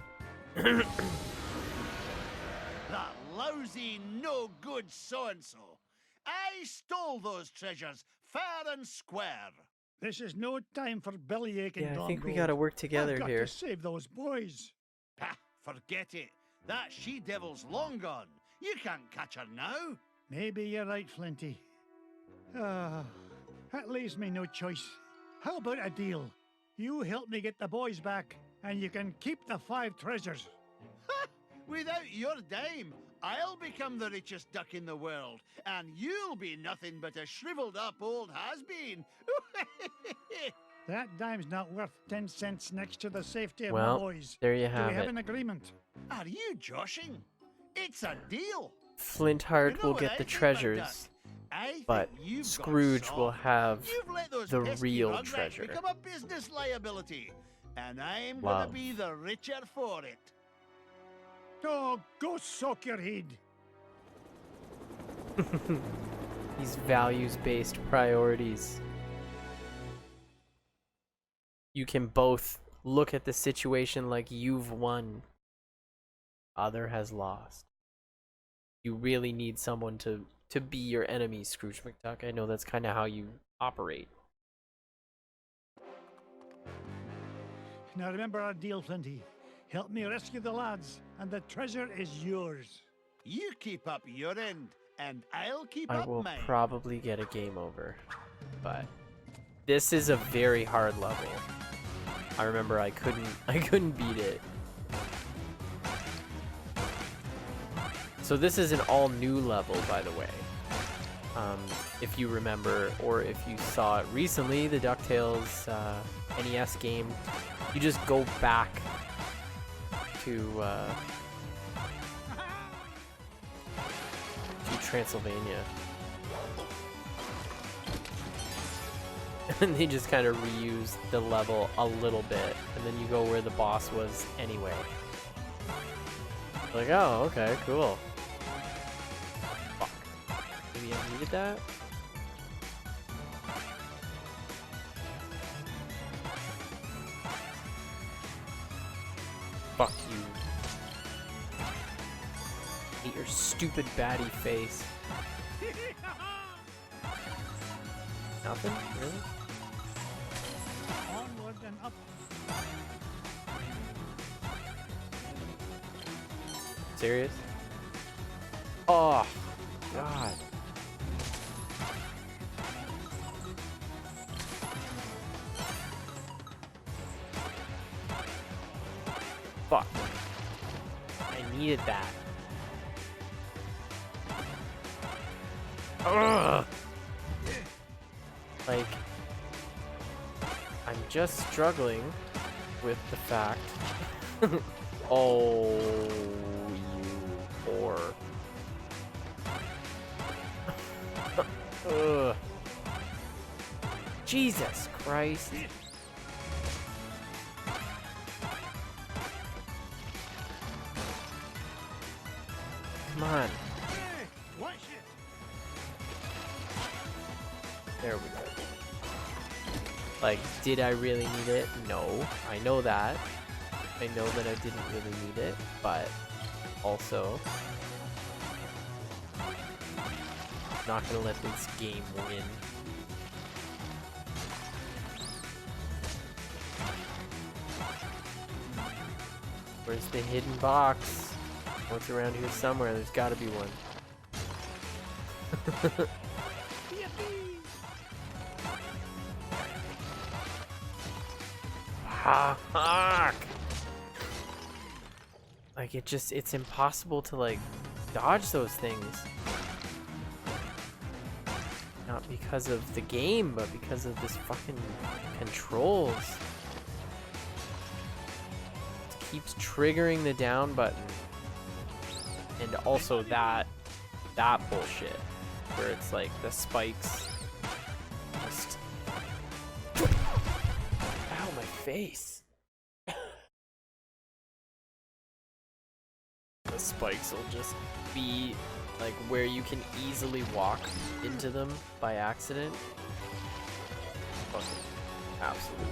That lousy, no good so-and-so. I stole those treasures fair and square. This is no time for bellyaching, Yeah, I think we Glomgold. gotta work together I've got here. to save those boys. Pah, forget it. That she-devil's long gone. You can't catch her now. Maybe you're right, Flinty. That leaves me no choice. How about a deal? You help me get the boys back, and you can keep the 5 treasures. Without your dime, I'll become the richest duck in the world, and you'll be nothing but a shriveled up old has-been. That dime's not worth 10 cents next to the safety of Well, my boys. there you Do have we have it. an agreement? Are you joshing? It's a deal. Flintheart You know will what get I the think, McDuck? treasures, I think but you've gone Scrooge will soft. have You've let those the pesky real rugrats treasure. become a business liability, and I'm Wow. gonna be the richer for it. Oh, go soak your head. these values-based priorities. You can both look at the situation like you've won. Other has lost. You really need someone to be your enemy, Scrooge McDuck. I know that's kind of how you operate. Now remember our deal, Flinty. Help me rescue the lads, and the treasure is yours. You keep up your end, and I'll keep I up will mine. probably get a game over, but this is a very hard level. I remember I couldn't beat it. So this is an all new level, by the way. If you remember, or if you saw it recently, the Ducktales NES game, you just go back to Transylvania. And they just kind of reuse the level a little bit, and then you go where the boss was anyway. Like, oh, okay, cool. Fuck. Maybe I needed that? Fuck you. Hate your stupid baddie face. Nothing? Really? Onward and up. Serious? Oh, God. Fuck. I needed that. Ugh. Like, I'm just struggling with the fact. Oh, you poor. Ugh. Jesus Christ. Come on. Hey, watch it. There we go. Like, did I really need it? No. I know that. I know that I didn't really need it, but also not gonna let this game win. Where's the hidden box? What's around here somewhere? There's gotta be one. Fuck! Like, it's impossible to, like, dodge those things. Not because of the game, but because of this fucking controls. It keeps triggering the down button. And also that bullshit. Where it's like the spikes just... Ow, my face. The spikes will just be like where you can easily walk into them by accident. Fucking absolute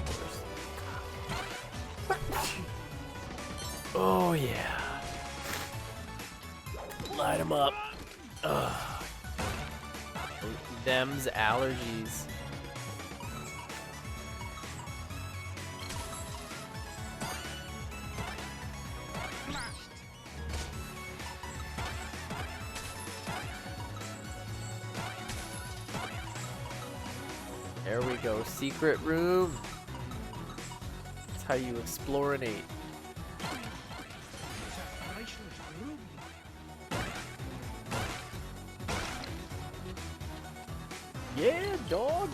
worst. Oh yeah. Light them up. Ugh. Them's allergies. There we go, secret room. That's how you explorinate. Yeah, dog.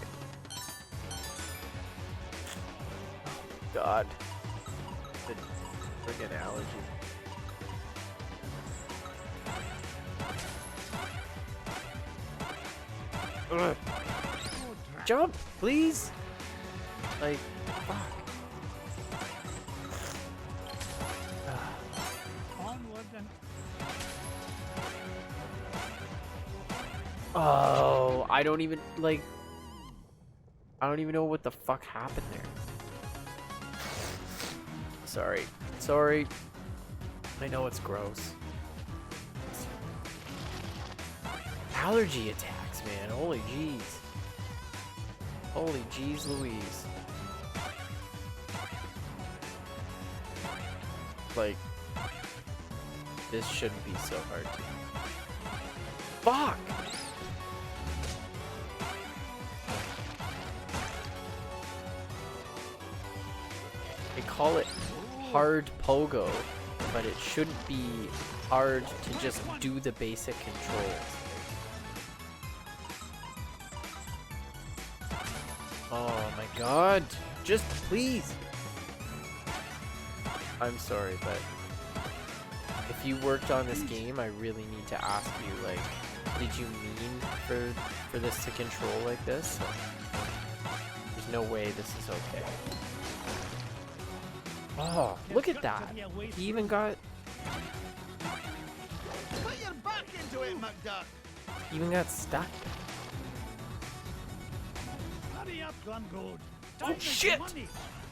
God. The friggin' allergy. Ugh. Jump, please. Like, fuck. Onward and... Oh, I don't even know what the fuck happened there. Sorry. I know it's gross. Allergy attacks, man. Holy jeez. Holy jeez Louise. Like, this shouldn't be so hard to. Fuck! They call it hard pogo, but it shouldn't be hard to just do the basic controls. Oh my god, just please. I'm sorry, but if you worked on this game, I really need to ask you, like, did you mean for this to control like this? There's no way this is okay. Oh, look at that. He even got... Put your back into it, McDuck. He even got stuck. Hurry up, Glenroad. Oh, shit!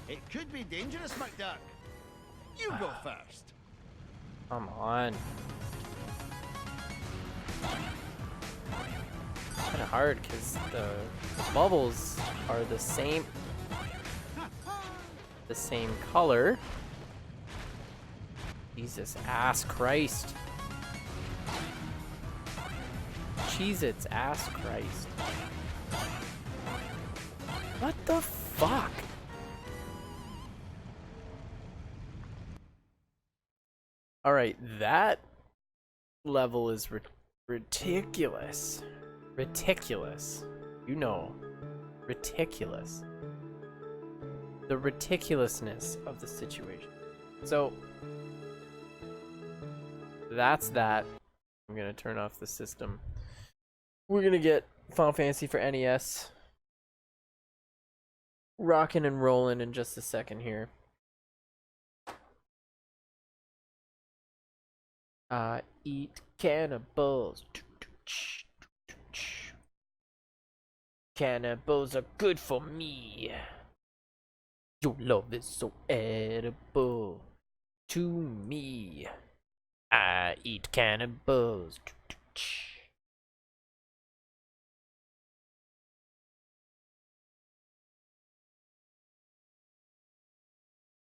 It could be dangerous, McDuck. You go first. Come on. It's kind of hard because the bubbles are the same color. Jesus ass Christ. Cheez-Its ass Christ. What the fuck? Alright, that level is ridiculous. Ridiculous. You know. Ridiculous. The ridiculousness of the situation. So, that's that. I'm gonna turn off the system. We're gonna get Final Fantasy for NES rocking and rolling in just a second here. I eat cannibals. Cannibals are good for me. Your love is so edible to me. I eat cannibals.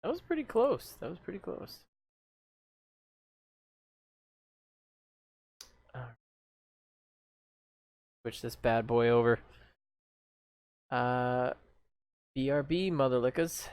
That was pretty close. That was pretty close. Switch this bad boy over. BRB, motherlickers.